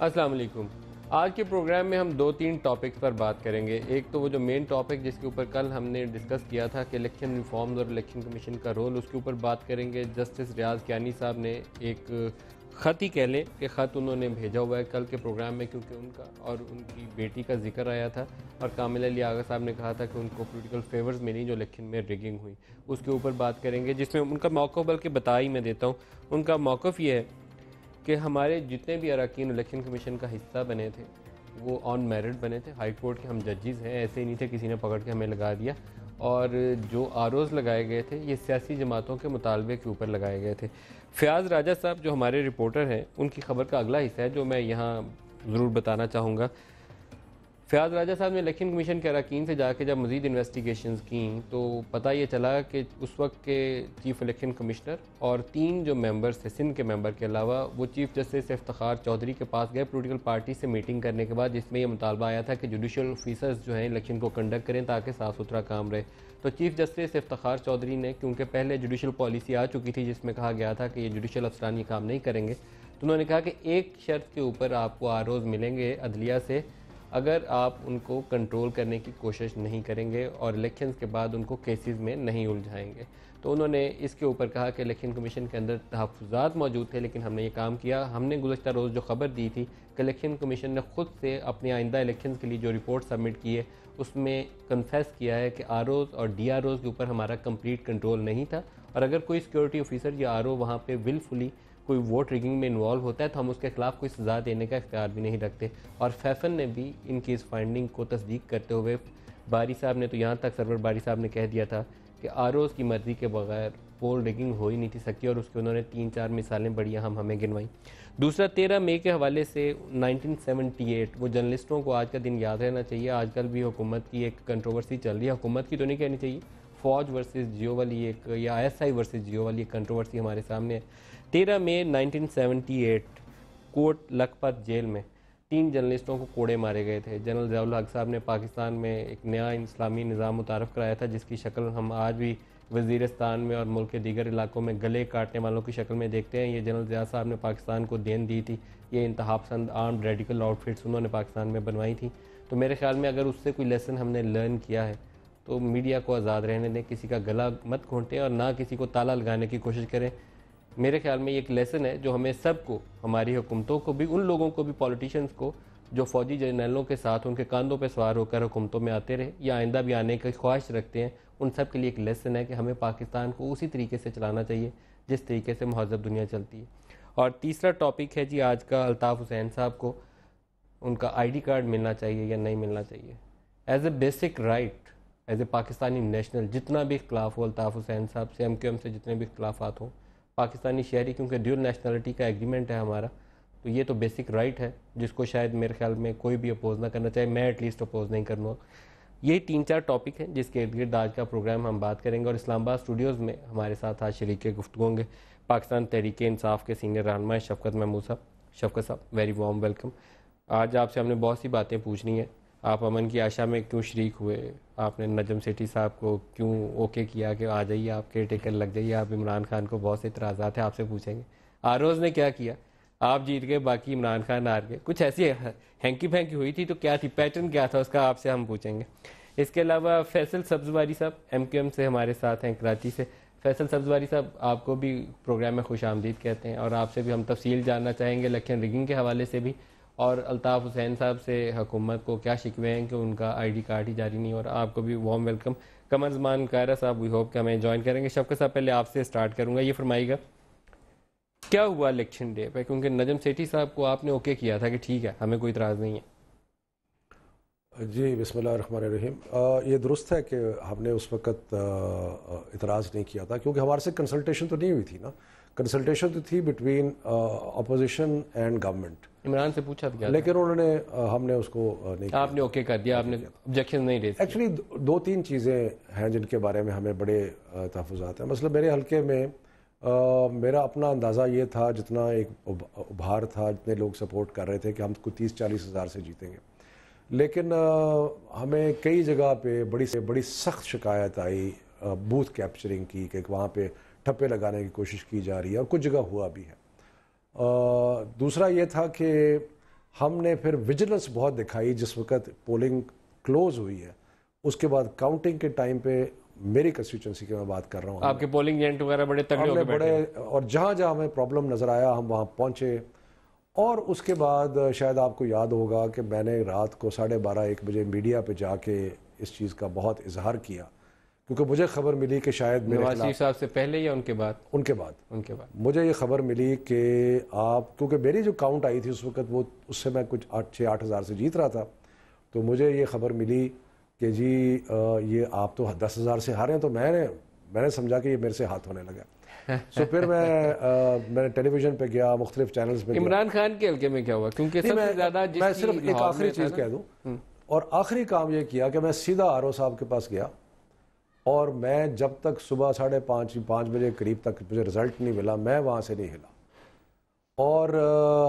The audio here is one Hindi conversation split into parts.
अस्सलाम वालेकुम। आज के प्रोग्राम में हम दो तीन टॉपिक्स पर बात करेंगे। एक तो वो जो मेन टॉपिक जिसके ऊपर कल हमने डिस्कस किया था कि इलेक्शन रिफॉर्म्स और इलेक्शन कमीशन का रोल, उसके ऊपर बात करेंगे। जस्टिस रियाज कियानी साहब ने एक ख़त ही कह लें कि ख़त उन्होंने भेजा हुआ है कल के प्रोग्राम में, क्योंकि उनका और उनकी बेटी का जिक्र आया था और कामिल अली आगा साहब ने कहा था कि उनको पॉलिटिकल फेवर्स मिली जो इलेक्शन में रिगिंग हुई। उसके ऊपर बात करेंगे जिसमें उनका मौक़िफ़, बल्कि बता ही मैं देता हूँ, उनका मौक़िफ़ ये है कि हमारे जितने भी अरकान इलेक्शन कमीशन का हिस्सा बने थे वो ऑन मेरिट बने थे। हाई कोर्ट के हम जजेस हैं, ऐसे ही नहीं थे किसी ने पकड़ के हमें लगा दिया। और जो आरोज़ लगाए गए थे ये सियासी जमातों के मुतालबे के ऊपर लगाए गए थे। फ़याज़ राजा साहब जो हमारे रिपोर्टर हैं, उनकी खबर का अगला हिस्सा है जो मैं यहाँ ज़रूर बताना चाहूँगा। फ़याज़ राजा साहब ने इलेक्शन कमीशन के अरकान से जाके जब मज़ीद इन्वेस्टिगेशंस की तो पता ये चला कि उस वक्त के चीफ़ इलेक्शन कमिश्नर और 3 जो मेंबर्स थे सिंध के मेंबर के अलावा, वो चीफ़ जस्टिस इफ्तिखार चौधरी के पास गए पॉलिटिकल पार्टी से मीटिंग करने के बाद, जिसमें ये मुतालबा आया था कि जुडिशल ऑफिसर्स जो हैं इलेक्शन को कंडक्ट करें ताकि साफ़ सुथरा काम रहे। तो चीफ़ जस्टिस इफ्तिखार चौधरी ने, क्योंकि पहले जुडिशल पॉलिसी आ चुकी थी जिसमें कहा गया था कि ये जुडिशल अफसरान ये काम नहीं करेंगे, तो उन्होंने कहा कि एक शर्त के ऊपर आपको आरोज़ मिलेंगे अदलिया से, अगर आप उनको कंट्रोल करने की कोशिश नहीं करेंगे और इलेक्शंस के बाद उनको केसेस में नहीं उलझाएंगे। तो उन्होंने इसके ऊपर कहा कि इलेक्शन कमीशन के अंदर तहफ़्फ़ुज़ात मौजूद थे, लेकिन हमने ये काम किया। हमने गुज़श्ता रोज़ जो ख़बर दी थी कि इलेक्शन कमीशन ने ख़ुद से अपने आइंदा इलेक्शंस के लिए जो रिपोर्ट सबमिट की है उसमें कन्फेस किया है कि आरओज़ और डीआरओज़ के ऊपर हमारा कंप्लीट कंट्रोल नहीं था, और अगर कोई सिक्योरिटी ऑफिसर या आरओ वहाँ पे विलफुली कोई वोट रिगिंग में इन्वॉल्व होता है तो हम उसके ख़िलाफ़ कोई सज़ा देने का इख्तियार भी नहीं रखते। और फैफन ने भी इनकी इस फाइंडिंग को तस्दीक करते हुए, बारी साहब ने तो यहाँ तक, सरवर बारी साहब ने कह दिया था कि आरओज़ की मर्ज़ी के बगैर पोल रिगिंग हो ही नहीं थी सकती, और उसके उन्होंने 3-4 मिसालें बड़ी अहम हमें गिनवाई। दूसरा, 13 मई के हवाले से 1978, वो जर्नलिस्टों को आज का दिन याद रहना चाहिए। आजकल भी हुकूमत की एक कंट्रोवर्सी चल रही है, हुकूमत की तो नहीं कहनी चाहिए, फ़ौज वर्सेस जियो वाली एक, या आईएसआई वर्सेस जियो वाली एक कंट्रोवर्सी हमारे सामने है। 13 मई 1978 कोट लखपत जेल में 3 जर्नलिस्टों को कोड़े मारे गए थे। जनरल ज़ियाउल हक साहब ने पाकिस्तान में एक नया इस्लामी निज़ाम मुतारफ़ कराया था जिसकी शक्ल हम आज भी वज़ीरिस्तान में और मुल्क के दीगर इलाकों में गले काटने वालों की शक्ल में देखते हैं। ये जनरल ज़िया साहब ने पाकिस्तान को देन दी थी। ये इंतहा पसंद आर्म्ड रेडिकल आउटफिट्स उन्होंने पाकिस्तान में बनवाई थी। तो मेरे ख़्याल में अगर उससे कोई लेसन हमने लर्न किया है तो मीडिया को आज़ाद रहने दें, किसी का गला मत घोंटें और ना किसी को ताला लगाने की कोशिश करें। मेरे ख्याल में ये एक लेसन है जो हमें सबको, हमारी हुकूमतों को भी, उन लोगों को भी, पॉलिटिशियंस को जो फ़ौजी जर्नलों के साथ उनके कंधों पर सवार होकर हुकूमतों में आते रहे या आइंदा भी आने की ख्वाहिश रखते हैं, उन सब के लिए एक लेसन है कि हमें पाकिस्तान को उसी तरीके से चलाना चाहिए जिस तरीके से महज़ब दुनिया चलती है। और तीसरा टॉपिक है जी आज का, अल्ताफ़ हुसैन साहब को उनका ID कार्ड मिलना चाहिए या नहीं मिलना चाहिए। As a basic right, as a Pakistani national, जितना भी इख्तलाफ हो अल्ताफ़ हुसैन साहब से, MQM से जितने भी इख्तलाफात हों, पाकिस्तानी शहरी, क्योंकि ड्यूल नेशनलिटी का एग्रीमेंट है हमारा, तो ये तो बेसिक राइट है जिसको शायद मेरे ख्याल में कोई भी अपोज़ ना करना चाहे, मैं एटलीस्ट अपोज़ नहीं करूँगा। यही 3-4 टॉपिक हैं जिसके इर्द गिर्द आज का प्रोग्राम हम बात करेंगे। और इस्लामाबाद स्टूडियोज़ में हमारे साथ आज शरीक गुफ्तगू होंगे पाकिस्तान तहरीक इंसाफ के सीनियर रहनुमा शफ़क़त महमूद साहब। शफ़क़त साहब, वेरी वार्म वेलकम। आज आपसे हमने बहुत सी बातें पूछनी है। आप अमन की आशा में क्यों शरीक हुए? आपने नजम सेठी साहब को क्यों ओके किया कि आ जाइए, आप केयर टेकर लग जाइए? आप इमरान खान को, बहुत से इतराज़ात हैं, आपसे पूछेंगे। आरोज़ ने क्या किया? आप जीत गए, बाकी इमरान खान हार गए। कुछ ऐसी हैंकी फैंकी हुई थी तो क्या थी, पैटर्न क्या था उसका, आपसे हम पूछेंगे। इसके अलावा फैसल सब्ज़वारी साहब MQM से हमारे साथ हैं, कराची से। फैसल सब्ज़वारी साहब, आपको भी प्रोग्राम में खुश आमदीद कहते हैं और आपसे भी हम तफसील जानना चाहेंगे इलेक्शन रिगिंग के हवाले से भी, और अल्ताफ़ हुसैन साहब से हुकूमत को क्या शिकवे हैं कि उनका ID कार्ड ही जारी नहीं। और आपको भी वार्म वेलकम। कमर ज़मान कायरा साहब, वी होप कि हमें ज्वाइन करेंगे। शफ़क़त साहब, पहले आपसे स्टार्ट करूँगा, ये फरमाइएगा क्या हुआ इलेक्शन डे पे, क्योंकि नजम सेठी साहब को आपने ओके किया था कि ठीक है हमें कोई इतराज़ नहीं है। जी, बिस्मिल्लाहिर्रहमानिर्रहीम। ये दुरुस्त है कि हमने उस वक़्त इतराज़ नहीं किया था क्योंकि हमारे से कंसल्टेशन तो नहीं हुई थी ना। कंसल्टेशन तो थी between opposition and government. Imran से पूछा था, लेकिन उन्होंने हमने उसको नहीं किया। आपने ओके कर दिया, आपने ऑब्जेक्शन नहीं रेज़ किया। एक्चुअली 2-3 चीज़ें हैं जिनके बारे में हमें बड़े तहफ़्फ़ुज़ात हैं। मतलब मेरे हल्के में मेरा अपना अंदाज़ा ये था, जितना एक उभार था, जितने लोग सपोर्ट कर रहे थे कि हम को 30-40 हज़ार से जीतेंगे, लेकिन हमें कई जगह पे बड़ी सख्त शिकायत आई बूथ कैप्चरिंग की, कि वहाँ पे ठप्पे लगाने की कोशिश की जा रही है और कुछ जगह हुआ भी है। दूसरा ये था कि हमने फिर विजिलेंस बहुत दिखाई जिस वक्त पोलिंग क्लोज हुई है, उसके बाद काउंटिंग के टाइम पे मेरी कंस्टिट्यूंसी की मैं बात कर रहा हूँ, आपके पोलिंग एजेंट वगैरह बड़े तगड़े हमने होकर बैठे बड़े, और जहाँ जहाँ हमें प्रॉब्लम नज़र आया हम वहाँ पहुँचे। और उसके बाद शायद आपको याद होगा कि मैंने रात को 12:30-1 बजे मीडिया पे जाके इस चीज़ का बहुत इजहार किया, क्योंकि मुझे खबर मिली कि शायद मेरे नवाज शरीफ साहब से पहले या उनके बाद? उनके बाद मुझे ये खबर मिली कि आप, क्योंकि मेरी जो काउंट आई थी उस वक्त वो, उससे मैं कुछ 6-8 हज़ार से जीत रहा था, तो मुझे ये खबर मिली कि जी ये आप तो 10,000 से हारे हैं। तो मैंने समझा कि ये मेरे से हाथ होने लगा। सो फिर मैंने टेलीविज़न पे गया, मुख्तलिफ चैनल्स पे। इमरान खान के हल्के में क्या हुआ? क्योंकि सबसे ज़्यादा मैं सिर्फ एक आखिरी चीज़ कह दूँ, और आखिरी काम ये किया कि मैं सीधा आरओ साहब के पास गया, और मैं जब तक सुबह 5:30 बजे करीब तक मुझे रिज़ल्ट नहीं मिला, मैं वहाँ से नहीं हिला। और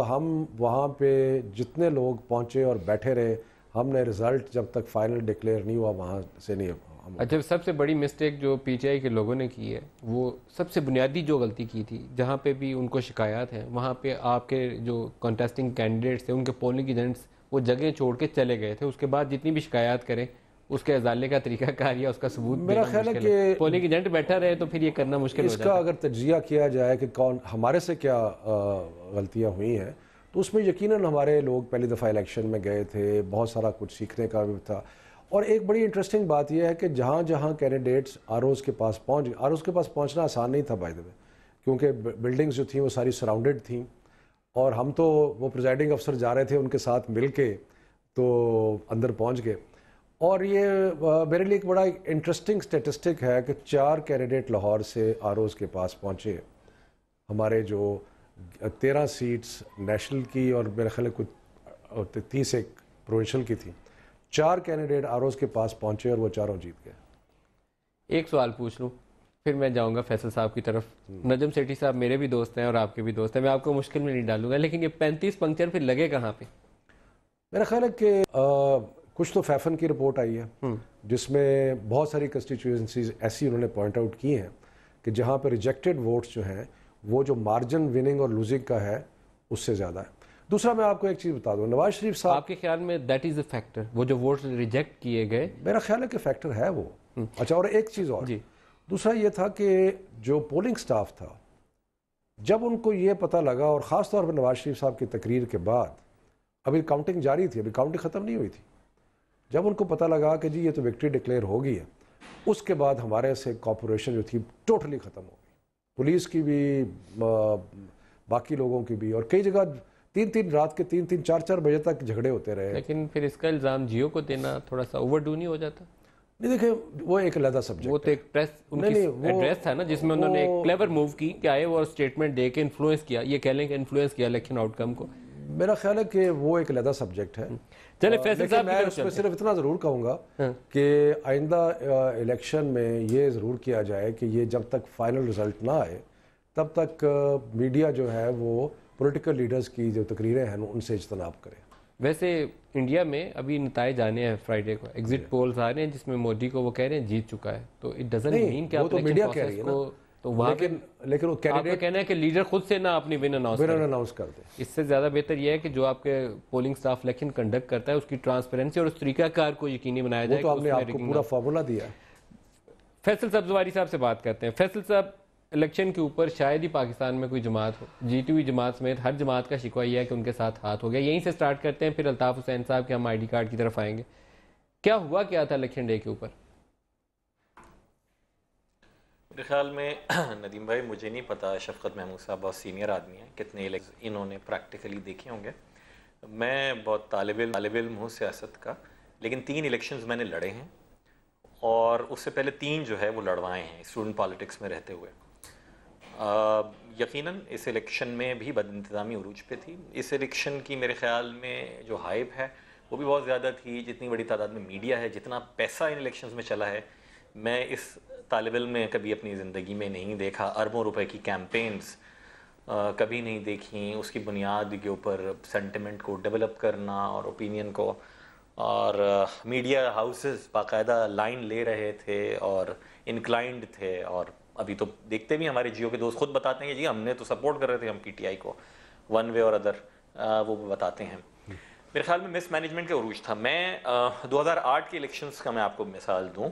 हम वहाँ पे जितने लोग पहुँचे और बैठे रहे, हमने रिज़ल्ट जब तक फाइनल डिक्लेयर नहीं हुआ वहाँ से नहीं। अच्छा, सबसे बड़ी मिस्टेक जो पीटीआई के लोगों ने की है, वो सबसे बुनियादी जो गलती की थी, जहाँ पे भी उनको शिकायत है वहाँ पे आपके जो कॉन्टेस्टिंग कैंडिडेट्स थे, उनके पोलिंग एजेंट्स वो जगह छोड़ के चले गए थे। उसके बाद जितनी भी शिकायत करें उसके अजाले का तरीकाकार या उसका सबूत मेरा ख्याल है कि पोलिंग एजेंट बैठा रहे तो फिर ये करना मुश्किल हो जाता है। इसका अगर तज्जिया किया जाए कि कौन हमारे से क्या गलतियाँ हुई हैं, तो उसमें यकीनन हमारे लोग पहली दफ़ा इलेक्शन में गए थे, बहुत सारा कुछ सीखने का भी था। और एक बड़ी इंटरेस्टिंग बात यह है कि जहाँ जहाँ कैंडिडेट्स आरओज़ के पास आरओज़ के पास पहुँचना आसान नहीं था बाय द वे, क्योंकि बिल्डिंग्स जो थी वो सारी सराउंडेड थी, और हम तो वो प्रिजाइडिंग अफसर जा रहे थे उनके साथ मिल के, तो अंदर पहुँच गए। और ये मेरे लिए एक बड़ा इंटरेस्टिंग स्टेटिस्टिक है कि 4 कैंडिडेट लाहौर से आरओज़ के पास पहुँचे। हमारे जो 13 सीट्स नेशनल की और मेरे ख्याल कुछ 30 एक प्रोविंशियल की थी, 4 कैंडिडेट आरओज़ के पास पहुंचे और वो चारों जीत गए। एक सवाल पूछ लूँ फिर मैं जाऊंगा फैसल साहब की तरफ। नजम सेठी साहब मेरे भी दोस्त हैं और आपके भी दोस्त हैं, मैं आपको मुश्किल में नहीं डालूंगा, लेकिन ये 35 पंक्चर फिर लगे कहाँ पे? मेरा ख्याल है कि कुछ तो फैफन की रिपोर्ट आई है जिसमें बहुत सारी कंस्टिट्यूएंसीज ऐसी उन्होंने पॉइंट आउट की हैं कि जहाँ पर रिजेक्टेड वोट्स जो हैं वो जो मार्जिन विनिंग और लूजिंग का है उससे ज़्यादा है। दूसरा मैं आपको एक चीज़ बता दूं, नवाज शरीफ साहब, आपके ख्याल में दैट इज़ अ फैक्टर, वो जो वोट्स रिजेक्ट किए गए? मेरा ख्याल है कि फैक्टर है वो। अच्छा, और एक चीज़ और जी, दूसरा ये था कि जो पोलिंग स्टाफ था, जब उनको ये पता लगा, और ख़ास तौर पर नवाज शरीफ साहब की तकरीर के बाद, अभी काउंटिंग जारी थी, अभी काउंटिंग ख़त्म नहीं हुई थी, जब उनको पता लगा कि जी ये तो विक्ट्री डिक्लेयर हो गई है, उसके बाद हमारे से कॉपरेशन जो थी टोटली ख़त्म हो गई, पुलिस की भी, बाकी लोगों की भी, और कई जगह 3-3 रात के 3-3 4-4 बजे तक झगड़े होते रहे। लेकिन फिर इसका इल्ज़ाम जियो को देना थोड़ा सा ओवरडू नहीं हो जाता? नहीं, देखिए वो एक अलग सब्जेक्ट, वो तो एक प्रेस उनकी एड्रेस था ना जिसमें उन्होंने एक क्लेवर मूव की कि आए वो स्टेटमेंट दे के इन्फ्लुएंस किया, ये कह लें कि इन्फ्लुएंस किया इलेक्शन आउटकम को। मेरा ख्याल है कि वो एक अलग सब्जेक्ट है। चले फैसल साहब, मैं उसमें सिर्फ इतना ज़रूर कहूँगा कि आइंदा इलेक्शन में ये ज़रूर किया जाए कि ये जब तक फाइनल रिजल्ट ना आए तब तक मीडिया जो है वो पॉलिटिकल लीडर्स की जो तकरीरें हैं उनसे इज्तनाब करें। वैसे इंडिया में अभी नताइज आने हैं फ्राइडे को, एग्जिट पोल्स आ रहे हैं जिसमें मोदी को वो कह रहे हैं जीत चुका है, तो इट डजंट मीन कि वो तो मीडिया कह रही है ना, तो वहाँ पे लेकिन वो कैंडिडेट कहना है कि लीडर खुद से ना अपनी विन अनाउंस कर दे। इससे ज़्यादा बेहतर यह है कि जो आपके पोलिंग स्टाफ इलेक्शन कंडक्ट करता है उसकी ट्रांसपेरेंसी और उस तरीकाकार को यकीनी बनाया जाए। तो आपने आपको पूरा फार्मूला दिया है। फैसल सब्जवारी साहब से बात करते हैं। फैसल साहब, इलेक्शन के ऊपर शायद ही पाकिस्तान में कोई जमात हो, जीती हुई जमात समेत हर जमात का शिकवा यह है कि उनके साथ हाथ हो गया। यहीं से स्टार्ट करते हैं, फिर अल्ताफ़ हुसैन साहब के हम आईडी कार्ड की तरफ आएंगे। क्या हुआ क्या था इलेक्शन डे के ऊपर? मेरे ख्याल में नदीम भाई, मुझे नहीं पता, शफकत महमूद साहब बहुत सीनियर आदमी हैं, कितने इन्होंने प्रैक्टिकली देखे होंगे। मैं बहुत तालिब इल्म हूँ सियासत का, लेकिन 3 इलेक्शंस मैंने लड़े हैं और उससे पहले 3 जो है वो लड़वाए हैं स्टूडेंट पॉलिटिक्स में रहते हुए। यकीनन इस इलेक्शन में भी बदइंतज़ामी उरूज पे थी। इस इलेक्शन की मेरे ख्याल में जो हाइप है वो भी बहुत ज़्यादा थी। जितनी बड़ी तादाद में मीडिया है, जितना पैसा इन इलेक्शंस में चला है, मैं इस तालिब इल्म में कभी अपनी ज़िंदगी में नहीं देखा। अरबों रुपए की कैंपेन्स कभी नहीं देखी। उसकी बुनियाद के ऊपर सेंटिमेंट को डेवलप करना और ओपिनियन को, और मीडिया हाउसेस बाकायदा लाइन ले रहे थे और इंक्लाइंड थे। और अभी तो देखते भी हमारे जियो के दोस्त खुद बताते हैं कि जी हमने तो सपोर्ट कर रहे थे हम पीटीआई को वन वे और अदर, वो बताते हैं। मेरे ख्याल में मिसमैनेजमेंट का उरूज था। मैं 2008 के इलेक्शंस का मैं आपको मिसाल दूं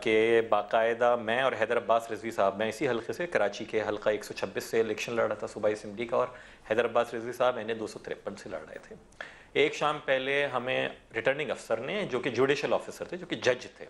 कि बाकायदा मैं और हैदर अब्बास रिजवी साहब, मैं इसी हल्के से कराची के हल्का 126 से इलेक्शन लड़ा था सूबाई असेंबली का, और हैदर अब्बास रिजवी साहब मैंने 253 से लड़ रहे थे। एक शाम पहले हमें रिटर्निंग अफसर ने, जो कि जुडिशल ऑफिसर थे, जो कि जज थे,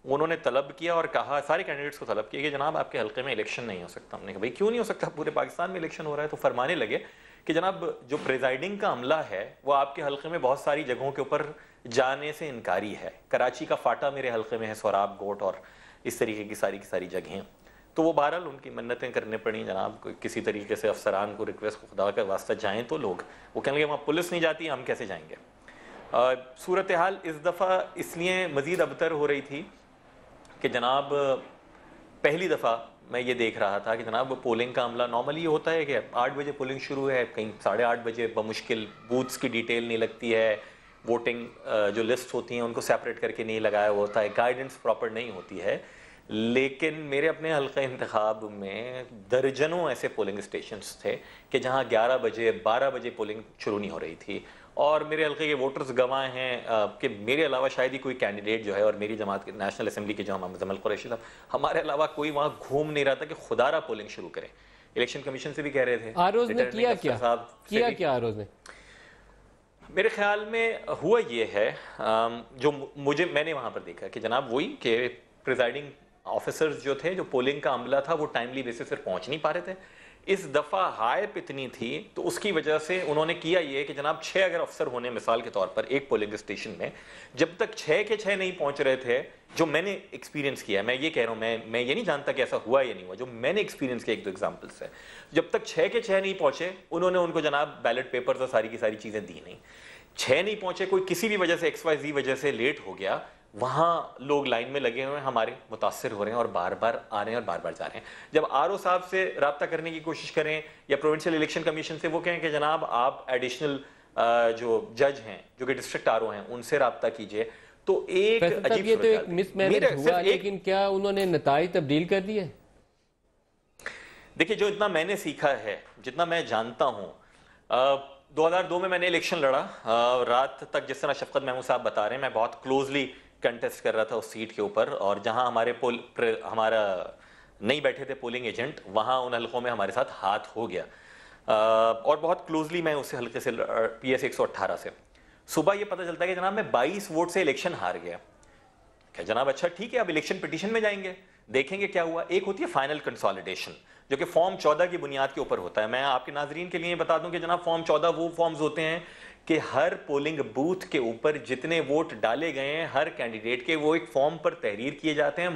उन्होंने तलब किया और कहा, सारे कैंडिडेट्स को तलब किया कि जनाब आपके हल्के में इलेक्शन नहीं हो सकता। हमने कहा भाई क्यों नहीं हो सकता, पूरे पाकिस्तान में इलेक्शन हो रहा है। तो फरमाने लगे कि जनाब जो प्रिजाइडिंग का अमला है वो आपके हल्के में बहुत सारी जगहों के ऊपर जाने से इनकारी है। कराची का फाटा मेरे हल्के में है, सोराब गोट और इस तरीके की सारी जगहें। तो वो बहरहाल उनकी मन्नतें करने पड़ी जनाब, किसी तरीके से अफसरान को रिक्वेस्ट को खुदा का वास्ता जाएँ तो लोग, वो कहने लगे वहाँ पुलिस नहीं जाती, हम कैसे जाएंगे। सूरत हाल इस दफ़ा इसलिए मज़ीद अबतर हो रही थी कि जनाब पहली दफ़ा मैं ये देख रहा था कि जनाब पोलिंग का अमला, नॉर्मली ये होता है कि 8 बजे पोलिंग शुरू है, कहीं 8:30 बजे बमुश्किल बूथ्स की डिटेल नहीं लगती है, वोटिंग जो लिस्ट होती हैं उनको सेपरेट करके नहीं लगाया हुआ होता है, गाइडेंस प्रॉपर नहीं होती है। लेकिन मेरे अपने हल्का इंतखाब में दर्जनों ऐसे पोलिंग स्टेशंस थे कि जहां 11 बजे 12 बजे पोलिंग शुरू नहीं हो रही थी। और मेरे हल्के के वोटर्स गवाह हैं कि मेरे अलावा शायद ही कोई कैंडिडेट जो है, और मेरी जमात के नेशनल असेंबली के जो हम मुजम्मिल कुरैशी साहब, हमारे अलावा कोई वहाँ घूम नहीं रहा था कि खुदारा पोलिंग शुरू करें। इलेक्शन कमीशन से भी कह रहे थे। आरोज ने किया क्या आरोज ने? मेरे ख्याल में हुआ ये है, जो मैंने वहाँ पर देखा कि जनाब वही कि प्रिजाइडिंग ऑफिसर्स जो थे, जो पोलिंग का अमला था, वो टाइमली बेसिस पर पहुँच नहीं पा रहे थे। इस दफ़ा हाइप इतनी थी तो उसकी वजह से उन्होंने किया ये कि जनाब 6 अगर अफसर होने मिसाल के तौर पर एक पोलिंग स्टेशन में, जब तक 6 के 6 नहीं पहुंच रहे थे, जो मैंने एक्सपीरियंस किया है, मैं ये कह रहा हूँ, मैं ये नहीं जानता कि ऐसा हुआ या नहीं हुआ, जो मैंने एक्सपीरियंस किया एक दो एग्जाम्पल्स है, जब तक 6 के 6 नहीं पहुंचे उन्होंने उनको जनाब बैलेट पेपर्स और सारी की सारी चीज़ें दी नहीं। 6 नहीं पहुंचे, कोई किसी भी वजह से XYZ वजह से लेट हो गया, वहाँ लोग लाइन में लगे हुए हैं, हमारे मुतासर हो रहे हैं और बार बार आ रहे हैं और बार बार जा रहे हैं। जब RO साहब से रब्ता करने की कोशिश करें या प्रोविंशियल इलेक्शन कमीशन से, वो कहें कि जनाब आप एडिशनल जो जज हैं, जो कि डिस्ट्रिक्ट RO हैं, उनसे रब्ता कीजिए, तो एक अजीब ये तो एक मिसमैनेज हुआ, लेकिन क्या उन्होंने नताइज तब्दील कर दिए? देखिए, जो इतना मैंने सीखा है, जितना मैं जानता हूँ, 2002 में मैंने इलेक्शन लड़ा, रात तक जिस तरह शफकत महमूद साहब बता रहे हैं, मैं बहुत क्लोजली कंटेस्ट कर रहा था उस सीट के ऊपर, और जहां हमारा नहीं बैठे थे पोलिंग एजेंट, वहां उन हल्कों में हमारे साथ हाथ हो गया, और बहुत क्लोजली मैं उस हल्के से PS 118 से। सुबह ये पता चलता है कि जनाब मैं 22 वोट से इलेक्शन हार गया। क्या जनाब, अच्छा ठीक है, अब इलेक्शन पिटीशन में जाएंगे, देखेंगे क्या हुआ। एक होती है फाइनल कंसोलिडेशन, जो कि फॉर्म 14 की बुनियाद के ऊपर होता है। मैं आपके नाजरीन के लिए बता दूं कि जनाब फॉर्म 14 वो फॉर्म्स होते हैं कि हर पोलिंग बूथ के ऊपर जितने वोट डाले गए हैं हर कैंडिडेट के, वो एक फॉर्म पर तहरीर किए जाते हैं,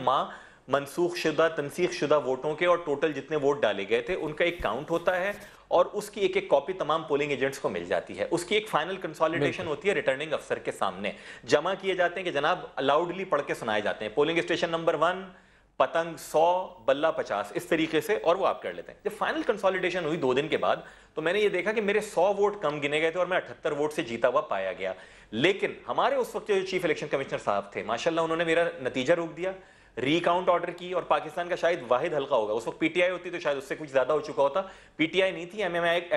मनसूख शुदा तनसीख शुदा वोटों के, और टोटल जितने वोट डाले गए थे उनका एक काउंट होता है, और उसकी एक एक कॉपी तमाम पोलिंग एजेंट्स को मिल जाती है। उसकी एक फाइनल कंसोलिडेशन होती है, रिटर्निंग अफसर के सामने जमा किए जाते हैं कि जनाब अलाउडली पढ़ के सुनाए जाते हैं, पोलिंग स्टेशन नंबर 1 पतंग 100 बल्ला 50, इस तरीके से, और वो आप कर लेते हैं। जब फाइनल कंसोलिडेशन हुई 2 दिन के बाद, तो मैंने ये देखा कि मेरे 100 वोट कम गिने गए थे और मैं 78 वोट से जीता हुआ पाया गया। लेकिन हमारे उस वक्त जो चीफ इलेक्शन कमिश्नर साहब थे, माशाल्लाह उन्होंने मेरा नतीजा रोक दिया, रीकाउंट ऑर्डर की, और पाकिस्तान का शायद वाहिद हल्का होगा, उस वक्त PTI होती तो शायद उससे कुछ ज्यादा हो चुका होता। PTI नहीं थी,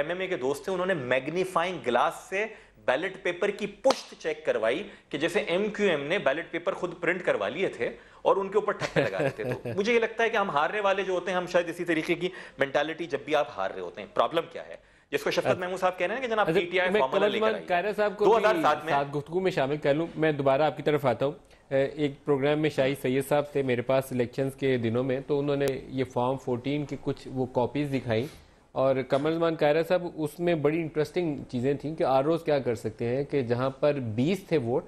MMA के दोस्त थे, उन्होंने मैग्नीफाइंग ग्लास से बैलेट पेपर की पुष्ट चेक करवाई कि जैसे MQM ने बैलेट पेपर खुद प्रिंट करवा लिए थे और उनके ऊपर ठप्पे लगा रहे थे। तो मुझे ये लगता है कि हम हारने वाले जो होते हैं, हम शायद इसी तरीके की मेंटालिटी, जब भी आप हार रहे होते हैं, प्रॉब्लम क्या है, जिसको शफकत महमूद साहब कह रहे हैं कि जनाब PTI फॉर्मूला लेकर आई। कायरा साहब को 2007 में गुफ्तगू में शामिल कर लूं, मैं दोबारा आपकी तरफ आता हूं। एक प्रोग्राम में शाहिद सैयद साहब थे मेरे पास इलेक्शंस के दिनों में, तो उन्होंने ये फॉर्म 14 की कुछ वो कॉपीज दिखाई, और कमरजमान कायरा साहब उसमें बड़ी इंटरेस्टिंग चीज़ें थी कि ROs क्या कर सकते हैं कि जहां पर 20 थे वोट,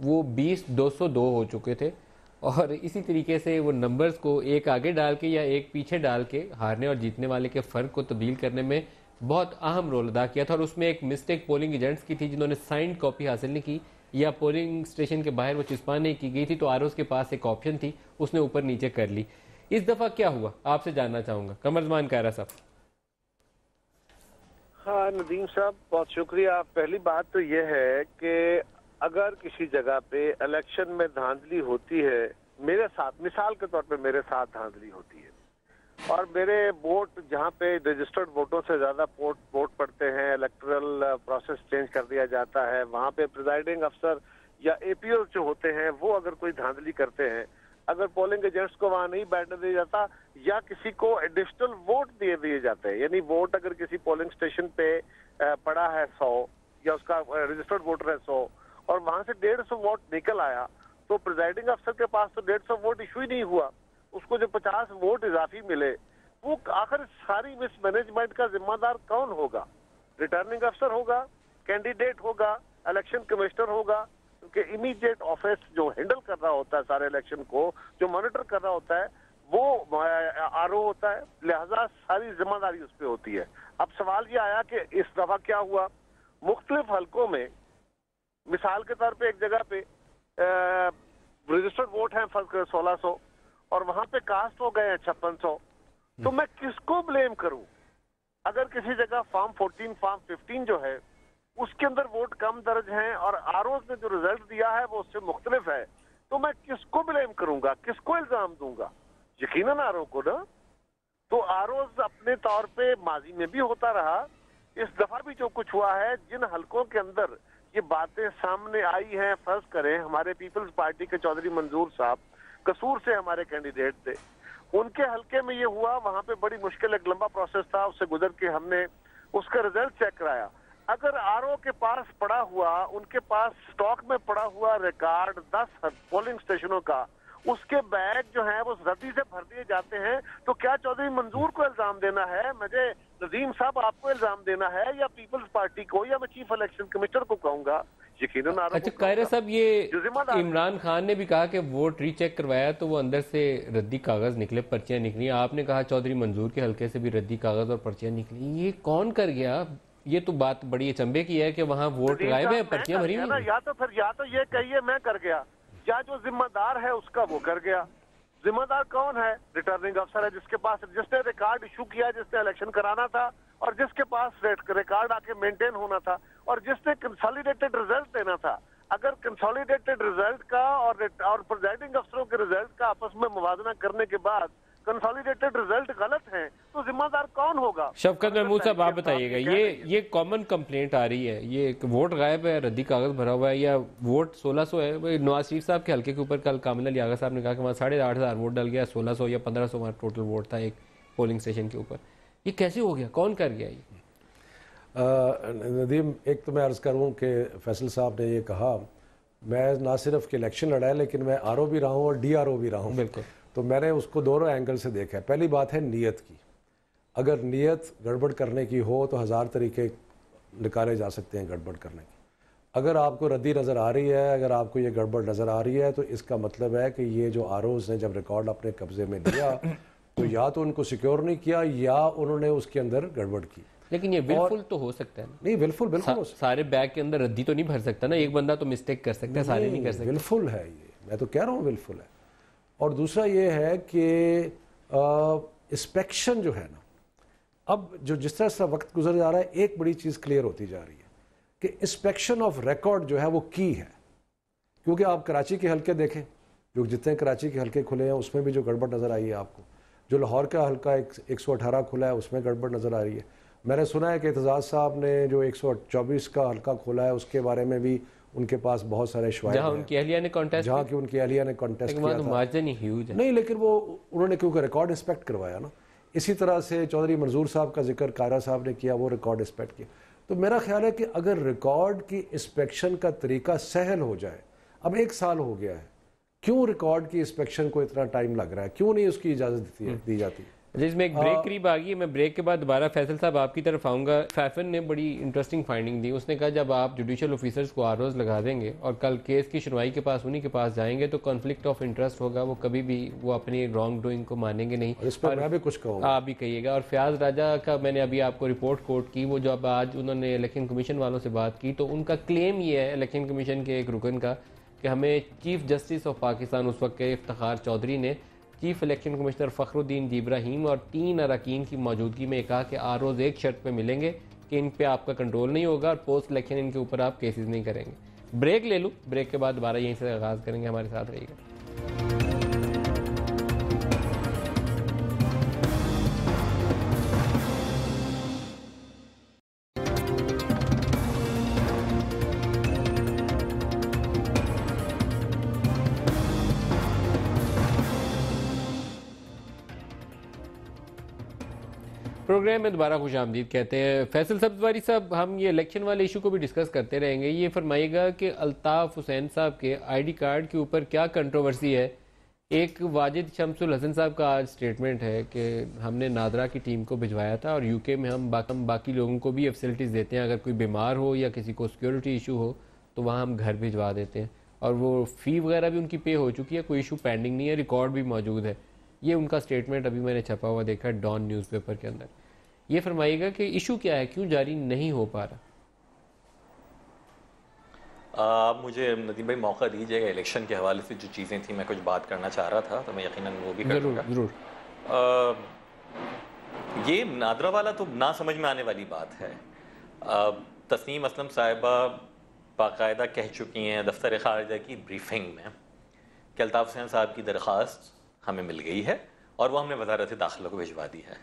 वो 20-202 हो चुके थे, और इसी तरीके से वो नंबर्स को एक आगे डाल के या एक पीछे डाल के हारने और जीतने वाले के फ़र्क को तब्दील करने में बहुत अहम रोल अदा किया था। और उसमें एक मिस्टेक पोलिंग एजेंट्स की थी, जिन्होंने साइंड कॉपी हासिल नहीं की, या पोलिंग स्टेशन के बाहर वो चिस्पा नहीं की गई थी, तो ROs के पास एक ऑप्शन थी, उसने ऊपर नीचे कर ली। इस दफ़ा क्या हुआ, आपसे जानना चाहूँगा कमरजमान कायरा साहब। हाँ नदीम साहब, बहुत शुक्रिया। पहली बात तो यह है कि अगर किसी जगह पे इलेक्शन में धांधली होती है, मेरे साथ मिसाल के तौर पे मेरे साथ धांधली होती है, और मेरे वोट जहाँ पे रजिस्टर्ड वोटों से ज्यादा वोट पड़ते हैं, इलेक्टोरल प्रोसेस चेंज कर दिया जाता है, वहाँ पे प्रिजाइडिंग अफसर या एपीओ जो होते हैं वो अगर कोई धांधली करते हैं, अगर पोलिंग एजेंट्स को वहाँ नहीं बैठने दिया जाता या किसी को एडिशनल वोट दे दिए जाते हैं, यानी वोट अगर किसी पोलिंग स्टेशन पे पड़ा है 100 या उसका रजिस्टर्ड वोटर है 100 और वहां से 150 वोट निकल आया, तो प्रिजाइडिंग अफसर के पास तो 150 वोट इशू ही नहीं हुआ, उसको जो 50 वोट इजाफी मिले, वो आखिर सारी मिसमैनेजमेंट का जिम्मेदार कौन होगा? रिटर्निंग अफसर होगा, कैंडिडेट होगा, इलेक्शन कमिश्नर होगा, क्योंकि इमीडिएट ऑफिस जो हैंडल कर रहा होता है सारे इलेक्शन को, जो मॉनिटर कर रहा होता है, वो आरओ होता है, लिहाजा सारी जिम्मेदारी उस पर होती है। अब सवाल ये आया कि इस दफा क्या हुआ, मुख्तलिफ हलकों में मिसाल के तौर पे एक जगह पे रजिस्टर्ड वोट हैं 1600 और वहां पे कास्ट हो गए हैं 5600, तो मैं किसको ब्लेम करूं? अगर किसी जगह फॉर्म 14 फॉर्म 15 जो है उसके अंदर वोट कम दर्ज हैं और आरओज ने जो रिजल्ट दिया है वो उससे मुख्तलिफ है, तो मैं किसको ब्लेम करूंगा, किसको इल्जाम दूंगा? यकीनन आरओ को ना। तो आरओज अपने तौर पे माजी में भी होता रहा, इस दफा भी जो कुछ हुआ है, जिन हलकों के अंदर ये बातें सामने आई हैं, फर्ज करें हमारे पीपल्स पार्टी के चौधरी मंजूर साहब कसूर से हमारे कैंडिडेट थे, उनके हलके में ये हुआ, वहां पे बड़ी मुश्किल एक लंबा प्रोसेस था, उससे गुजर के हमने उसका रिजल्ट चेक कराया। अगर आरओ के पास पड़ा हुआ, उनके पास स्टॉक में पड़ा हुआ रिकॉर्ड 10 पोलिंग स्टेशनों का, उसके बैग जो है वो रद्दी से भर दिए जाते हैं, तो क्या चौधरी मंजूर को इल्जाम देना है, मुझे नदीम साहब आपको इल्जाम देना है, या पीपल्स पार्टी को, या मैं चीफ इलेक्शन कमिश्नर को कहूंगा? यकीनन आरओ। अच्छा कायरा साहब, ये इमरान खान ने भी कहा कि वोट रीचेक करवाया तो वो अंदर से रद्दी कागज निकले, पर्चियां निकली। आपने कहा चौधरी मंजूर के हल्के से भी रद्दी कागज और पर्चियां निकली, ये कौन कर गया? ये तो बात बड़ी अचंभे की है कि वहाँ वोट गायब है, पर्चियां भरी हुई। या तो ये कहिए मैं कर गया, या जो जिम्मेदार है उसका वो कर गया। जिम्मेदार कौन है? रिटर्निंग अफसर है, जिसके पास, जिसने रिकॉर्ड इशू किया, जिसने इलेक्शन कराना था और जिसके पास रिकॉर्ड आके मेंटेन होना था और जिसने कंसोलिडेटेड रिजल्ट देना था। अगर कंसोलिडेटेड रिजल्ट का और प्रिजाइडिंग अफसरों के रिजल्ट का आपस में मुवाजना करने के बाद कंसोलिडेटेड रिजल्ट गलत हैं, तो जिम्मेदार कौन होगा? शफकत महमूद साहब आप बताइएगा, ये कॉमन कंप्लेंट आ रही है, ये वोट गायब है, रद्दी कागज भरा हुआ है, या वोट 1600 है? नवाज शरीफ साहब के हल्के के ऊपर कल कामिल अली आगा साहब ने कहा कि वहाँ 8,500 वोट डल गया, 1600 या 1500 वहाँ टोटल वोट था एक पोलिंग स्टेशन के ऊपर। ये कैसे हो गया, कौन कर गया ये? नदीम, एक तो मैं अर्ज़ करूँ कि फैसल साहब ने ये कहा, मैं ना सिर्फ कि इलेक्शन लड़ा है लेकिन मैं आरओ भी रहा हूँ और डीआरओ भी रहा हूँ। बिल्कुल। तो मैंने उसको दोनों एंगल से देखा है। पहली बात है नीयत की, अगर नीयत गड़बड़ करने की हो तो 1000 तरीके निकाले जा सकते हैं गड़बड़ करने की। अगर आपको रद्दी नज़र आ रही है, अगर आपको ये गड़बड़ नज़र आ रही है, तो इसका मतलब है कि ये जो आरओज़ ने जब रिकॉर्ड अपने कब्जे में लिया तो या तो उनको सिक्योर नहीं किया या उन्होंने उसके अंदर गड़बड़ की। लेकिन ये विलफुल तो हो सकता है ना? नहीं, बिल्कुल सारे बैग के अंदर रद्दी तो नहीं भर सकता ना, एक बंदा तो मिस्टेक कर सकता है, सारे नहीं कर सकते। बिल्कुल है, ये मैं तो कह रहा हूँ बिल्कुल है। और दूसरा ये है कि इंस्पेक्शन जो है ना, अब जो जिस तरह से वक्त गुजर जा रहा है, एक बड़ी चीज़ क्लियर होती जा रही है कि इंस्पेक्शन ऑफ रिकॉर्ड जो है वो की है। क्योंकि आप कराची के हल्के देखें, जो जितने कराची के हल्के खुले हैं उसमें भी जो गड़बड़ नज़र आई है आपको, जो लाहौर का हल्का 118 खुला है उसमें गड़बड़ नज़र आ रही है। मैंने सुना है कि एतजाज़ साहब ने जो 124 का हल्का खोला है उसके बारे में भी उनके पास बहुत सारे शवाहिद हैं, जहाँ उनकी अहलिया ने कॉन्टेस्ट किया था। मार्जिन ही ह्यूज है। नहीं, लेकिन वो उन्होंने क्योंकि रिकॉर्ड इंस्पेक्ट करवाया ना। इसी तरह से चौधरी मंजूर साहब का जिक्र कायरा साहब ने किया, वो रिकॉर्ड इंस्पेक्ट किया। तो मेरा ख्याल है कि अगर रिकॉर्ड की इंस्पेक्शन का तरीका सहल हो जाए, अब 1 साल हो गया है, क्यों रिकॉर्ड की इंस्पेक्शन को इतना टाइम लग रहा है, क्यों नहीं उसकी इजाज़त दी जाती? जिसमें एक ब्रेक करीब आ गई, मैं ब्रेक के बाद दोबारा फैसल साहब आपकी तरफ आऊँगा। फैफन ने बड़ी इंटरेस्टिंग फाइंडिंग दी, उसने कहा जब आप जुडिशल ऑफिसर्स को आरओज़ लगा देंगे और कल केस की सुनवाई के पास उन्हीं के पास जाएंगे तो कॉन्फ्लिक्ट ऑफ इंटरेस्ट होगा, वो कभी भी वो अपनी रॉन्ग डूइंग को मानेंगे नहीं। इस पर मैं भी कुछ कहूँगा, आप भी कहिएगा। और फयाज राजा का मैंने अभी आपको रिपोर्ट कोट की, वो जब आज उन्होंने इलेक्शन कमीशन वालों से बात की तो उनका क्लेम ये है इलेक्शन कमीशन के एक रुकन का कि हमें चीफ जस्टिस ऑफ पाकिस्तान उस वक्त के इफ्तिखार चौधरी ने chief election commissioner Fakhruddin Ibrahim और 3 अरकान की मौजूदगी में कहा कि आरओज़ एक शर्त पे मिलेंगे कि इन पे आपका कंट्रोल नहीं होगा और पोस्ट इलेक्शन इनके ऊपर आप केसेस नहीं करेंगे। ब्रेक ले लूँ, ब्रेक के बाद दोबारा यहीं से आगाज़ करेंगे, हमारे साथ रहिएगा। प्रोग्राम में दोबारा खुश आमदीद कहते हैं। फैसल सब्जवारी साहब, हम ये इलेक्शन वाले इशू को भी डिस्कस करते रहेंगे। ये फरमाइएगा कि अल्ताफ़ हुसैन साहब के आईडी कार्ड के ऊपर क्या कंट्रोवर्सी है। एक वाजिद शमसुल हसन साहब का आज स्टेटमेंट है कि हमने नादरा की टीम को भिजवाया था और यूके में हम बाकी लोगों को भी फैसिलिटीज़ देते हैं, अगर कोई बीमार हो या किसी को सिक्योरिटी इशू हो तो वहाँ हम घर भिजवा देते हैं, और वो फ़ी वगैरह भी उनकी पे हो चुकी है, कोई इशू पेंडिंग नहीं है, रिकॉर्ड भी मौजूद है। ये उनका स्टेटमेंट अभी मैंने छपा हुआ देखा है डॉन न्यूज़पेपर के अंदर। ये फरमाइएगा कि इशू क्या है, क्यों जारी नहीं हो पा रहा? मुझे नदीम भाई मौका दीजिएगा। इलेक्शन के हवाले से जो चीज़ें थी मैं कुछ बात करना चाह रहा था, तो मैं यकीनन वो भी कर दूँगा। ज़रूर। ये नादरा वाला तो ना समझ में आने वाली बात है। तस्नीम असलम साहिबा बाकायदा कह चुकी हैं दफ्तर ख़ारिजा की ब्रीफिंग में कि अल्ताफ़ हुसैन साहब की दरख्वास्त हमें मिल गई है और वो हमने वज़ारत दाखिला को भिजवा दी है।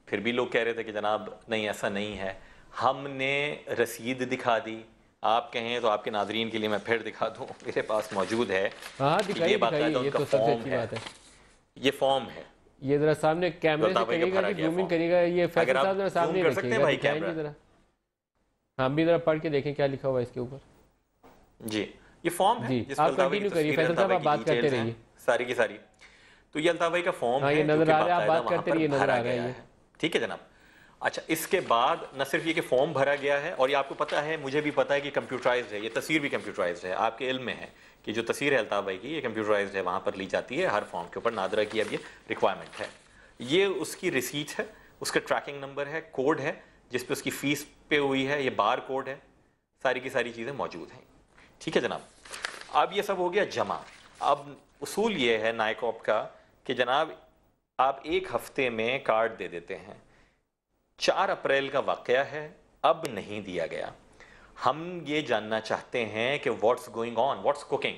फिर भी लोग कह रहे थे कि जनाब नहीं, ऐसा नहीं है। हमने रसीद दिखा दी। आप कहें तो आपके नाजरीन के लिए मैं फिर दिखा दूँ, मेरे पास मौजूद है। दिखाइए, ये तो सबसे अच्छी बात है। ये फॉर्म है, ये जरा सामने कैमरे से करिएगा कि जूमिंग करिएगा। ये फैसल साहब जरा सामने कर सकते हैं भाई कैमरा, जरा हम भी जरा पढ़ के देखें क्या लिखा हुआ है इसके ऊपर। जी, ये फॉर्म है। आप कंटिन्यू करिए फैसल साहब, आप बात करते रहिए सारी की सारी। तो ये अल्ताफ भाई का फॉर्म है, ये नजर आ रहा है, आप बात करते रहिए, नजर आ रहा है। ठीक है जनाब। अच्छा, इसके बाद न सिर्फ ये कि फॉर्म भरा गया है, और ये आपको पता है, मुझे भी पता है कि कंप्यूटराइज्ड है, ये तस्वीर भी कंप्यूटराइज्ड है। आपके इल्म में है कि जो तस्वीर है अल्ताफ भाई की, ये कंप्यूटराइज्ड है, वहाँ पर ली जाती है हर फॉर्म के ऊपर। नादरा की अब ये रिक्वायरमेंट है। ये उसकी रिसीट है, उसका ट्रैकिंग नंबर है, कोड है जिस पे उसकी फीस पे हुई है, ये बार कोड है, सारी की सारी चीज़ें मौजूद हैं। ठीक है जनाब। अब ये सब हो गया जमा। अब उसूल ये है नाइकॉप का कि जनाब आप एक हफ्ते में कार्ड दे देते हैं। 4 अप्रैल का वाक़या है, अब नहीं दिया गया। हम ये जानना चाहते हैं कि what's going on, what's cooking.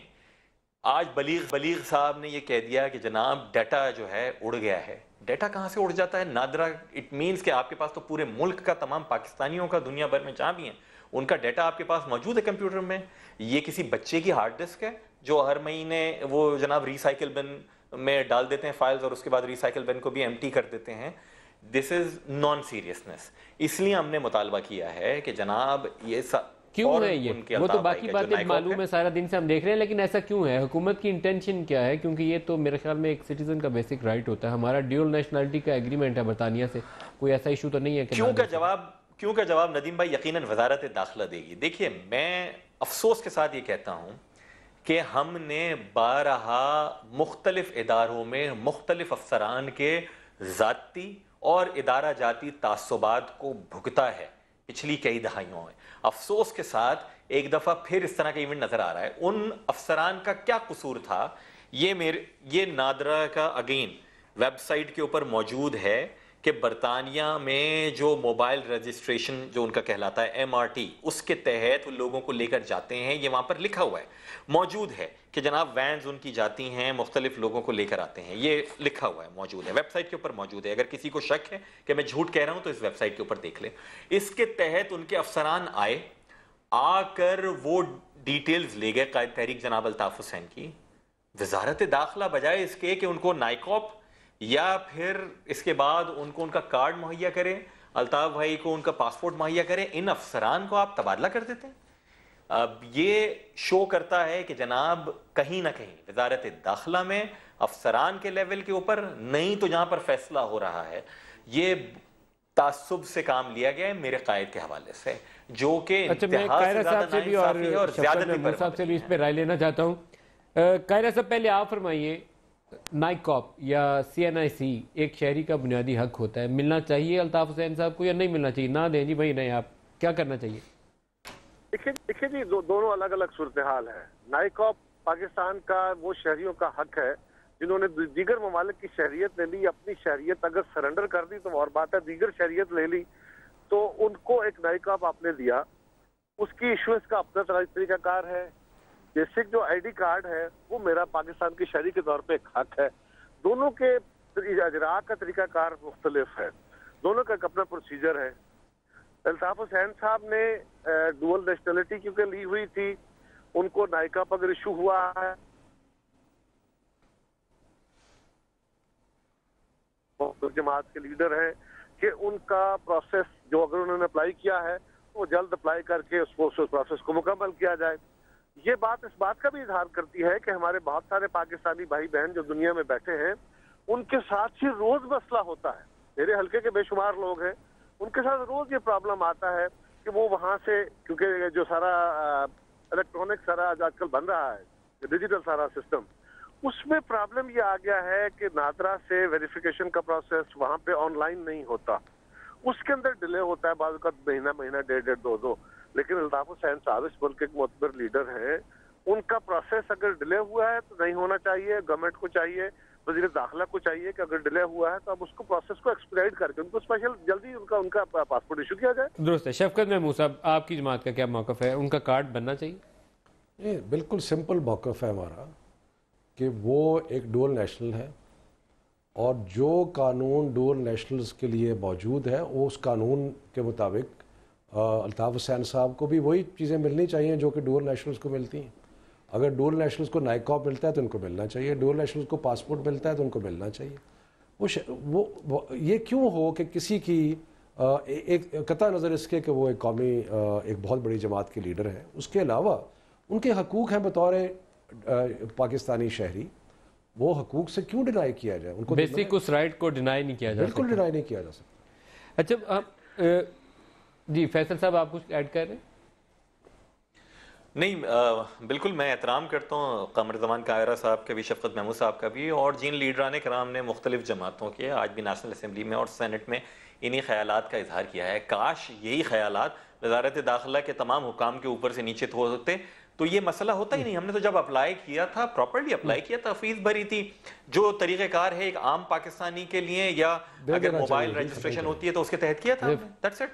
आज बलीग साहब ने ये कह दिया कि जनाब डाटा जो है उड़ गया है। डाटा कहाँ से उड़ जाता है नादरा? इट मीन्स कि आपके पास तो पूरे मुल्क का, तमाम पाकिस्तानियों का, दुनिया भर में जहाँ भी हैं उनका डाटा आपके पास मौजूद है कंप्यूटर में। ये किसी बच्चे की हार्ड डिस्क है जो हर महीने वो जनाब रिसाइकिल बिन में डाल देते हैं फाइल्स, और उसके बाद रिसाइकिल बिन को भी एम्प्टी कर देते हैं। This is non seriousness. इसलिए हमने मुतालबा किया है कि जनाब ये क्यों है ये, वो तो बाकी बातें मालूम है, सारा दिन से हम देख रहे हैं, लेकिन ऐसा क्यों है? हुकूमत की इंटेंशन क्या है? क्योंकि ये तो मेरे ख्याल में एक सिटीजन का बेसिक राइट होता है। हमारा ड्यूल नेशनलिटी का एग्रीमेंट है बरतानिया से, कोई ऐसा इशू तो नहीं है कि क्यों का जवाब नदीम भाई यकीनन वजारत दाखिला देगी। देखिए, मैं अफसोस के साथ ये कहता हूँ कि हमने 12 मुख्तलिफ इदारों में मुख्तलिफ अफसरान के ज़ाती और इदारा जाती तासुबात को भुगता है पिछली कई दहाइयों में। अफसोस के साथ एक दफ़ा फिर इस तरह का इवेंट नज़र आ रहा है। उन अफसरान का क्या कसूर था? ये नादरा का अगेन वेबसाइट के ऊपर मौजूद है कि बरतानिया में जो मोबाइल रजिस्ट्रेशन जो उनका कहलाता है MRT, उसके तहत वो लोगों को लेकर जाते हैं। ये वहाँ पर लिखा हुआ है, मौजूद है कि जनाब वैन्स उनकी जाती हैं, मुख्तलिफ लोगों को लेकर आते हैं। ये लिखा हुआ है, मौजूद है, वेबसाइट के ऊपर मौजूद है। अगर किसी को शक है कि मैं झूठ कह रहा हूँ तो इस वेबसाइट के ऊपर देख लें। इसके तहत उनके अफसरान आकर वो डिटेल्स ले गए कायद तहरीक जनाब अल्ताफ हुसैन की। वजारत दाखिला बजाय इसके कि उनको नाइकॉप या फिर इसके बाद उनको उनका कार्ड मुहैया करें, अल्ताफ भाई को उनका पासपोर्ट मुहैया करें, इन अफसरान को आप तबादला कर देते हैं। अब ये शो करता है कि जनाब कहीं ना कहीं वजारत दाखिला में अफसरान के लेवल के ऊपर नहीं, तो जहां पर फैसला हो रहा है ये तासुब से काम लिया गया है मेरे कायद के हवाले से, जो कि मैं कायरा साहब से भी और साहब से भी इस पर राय लेना चाहता हूँ। कायरा साहब, पहले आप फरमाइए, नाइकॉप या CNIC एक शहरी का बुनियादी हक होता है, मिलना चाहिए अल्ताफ हुसैन साहब को या नहीं मिलना चाहिए? ना दें जी भाई, नहीं, आप क्या करना चाहिए? देखिए जी, दोनों अलग अलग सूरत हाल है। नाइकॉप पाकिस्तान का वो शहरियों का हक है जिन्होंने दीगर ममालिक की शहरियत ले ली। अपनी शहरियत अगर सरेंडर कर दी तो और बात है, दीगर शहरियत ले ली तो उनको एक नाइकॉप आपने दिया, उसकी इशुएंस का अपना तरीकाकार है। बेसिक जो ID कार्ड है वो मेरा पाकिस्तान की शहरी के तौर पे एक हक है। दोनों के इजरा का तरीकाकार मुख्तलिफ है, दोनों का अपना प्रोसीजर है। अल्ताफ हुसैन साहब ने डुअल नेशनलिटी क्योंकि ली हुई थी, उनको नाइकॉप अगर इशू हुआ है जमात के लीडर हैं, कि उनका प्रोसेस जो अगर उन्होंने अप्लाई किया है तो जल्द अप्लाई करके उसको उस प्रोसेस को मुकम्मल किया जाए। ये बात इस बात का भी इजहार करती है कि हमारे बहुत सारे पाकिस्तानी भाई बहन जो दुनिया में बैठे हैं उनके साथ ही रोज मसला होता है। मेरे हल्के के बेशुमार लोग हैं, उनके साथ रोज ये प्रॉब्लम आता है कि वो वहां से, क्योंकि जो सारा इलेक्ट्रॉनिक सारा आजकल बन रहा है, डिजिटल सारा सिस्टम, उसमें प्रॉब्लम ये आ गया है कि नादरा से वेरिफिकेशन का प्रोसेस वहां पे ऑनलाइन नहीं होता, उसके अंदर डिले होता है, बाद महीना महीना, डेढ़ दो। लेकिन अल्ताफ हुसैन साहब इस मुल्क के मोतबर लीडर हैं, उनका प्रोसेस अगर डिले हुआ है तो नहीं होना चाहिए। गवर्नमेंट को चाहिए, वज़ीर दाखिला को चाहिए कि अगर डिले हुआ है तो अब उसको प्रोसेस को एक्सपीडाइट करके उनको स्पेशल जल्दी उनका पासपोर्ट इशू किया जाए। दुरुस्त है। शफकत महमूद साहब, आपकी जमात का क्या मौक़िफ़ है? उनका कार्ड बनना चाहिए? ये बिल्कुल सिंपल मौक़िफ़ है हमारा कि वो एक डुअल नेशनल है और जो कानून डुअल नेशनल्स के लिए मौजूद है वो उस कानून के मुताबिक अल्ताफ हुसैन साहब को भी वही चीज़ें मिलनी चाहिए जो कि डुअल नेशनल्स को मिलती हैं। अगर डुअल नेशनल्स को नाइकॉप मिलता है तो उनको मिलना चाहिए, डुअल नेशनल्स को पासपोर्ट मिलता है तो उनको मिलना चाहिए। वो ये क्यों हो कि किसी की एक कतई नज़र इसके कि वो एक कौमी एक बहुत बड़ी जमात के लीडर हैं, उसके अलावा उनके हकूक़ हैं बतौर पाकिस्तानी शहरी, वो हकूक़ से क्यों डिनाई किया जाए? उनको बेसिक उस राइट को डिनाई नहीं किया जा सकता। बिल्कुल डिनाई नहीं किया जा सकता। अच्छा, जी फैसल साहब, आप कुछ ऐड कर रहे हैं? नहीं, बिल्कुल मैं एहतराम करता हूँ कमर जमान कायरा साहब का भी, शफकत महमूद साहब का भी, और जिन लीडरान कराम ने मुख्तलिफ जमातों के आज भी नेशनल असम्बली में और सेनेट में इन्हीं ख्यालात का इजहार किया है। काश यही ख्यालात वजारत दाखिला के तमाम हुकाम के ऊपर से नीचे होते तो ये मसला होता ही नहीं। हमने तो जब अप्लाई किया था, प्रॉपर्ली अप्लाई किया था, फीस भरी थी, जो तरीक़ेकार है एक आम पाकिस्तानी के लिए, या अगर मोबाइल रजिस्ट्रेशन होती है तो उसके तहत किया था। That's it.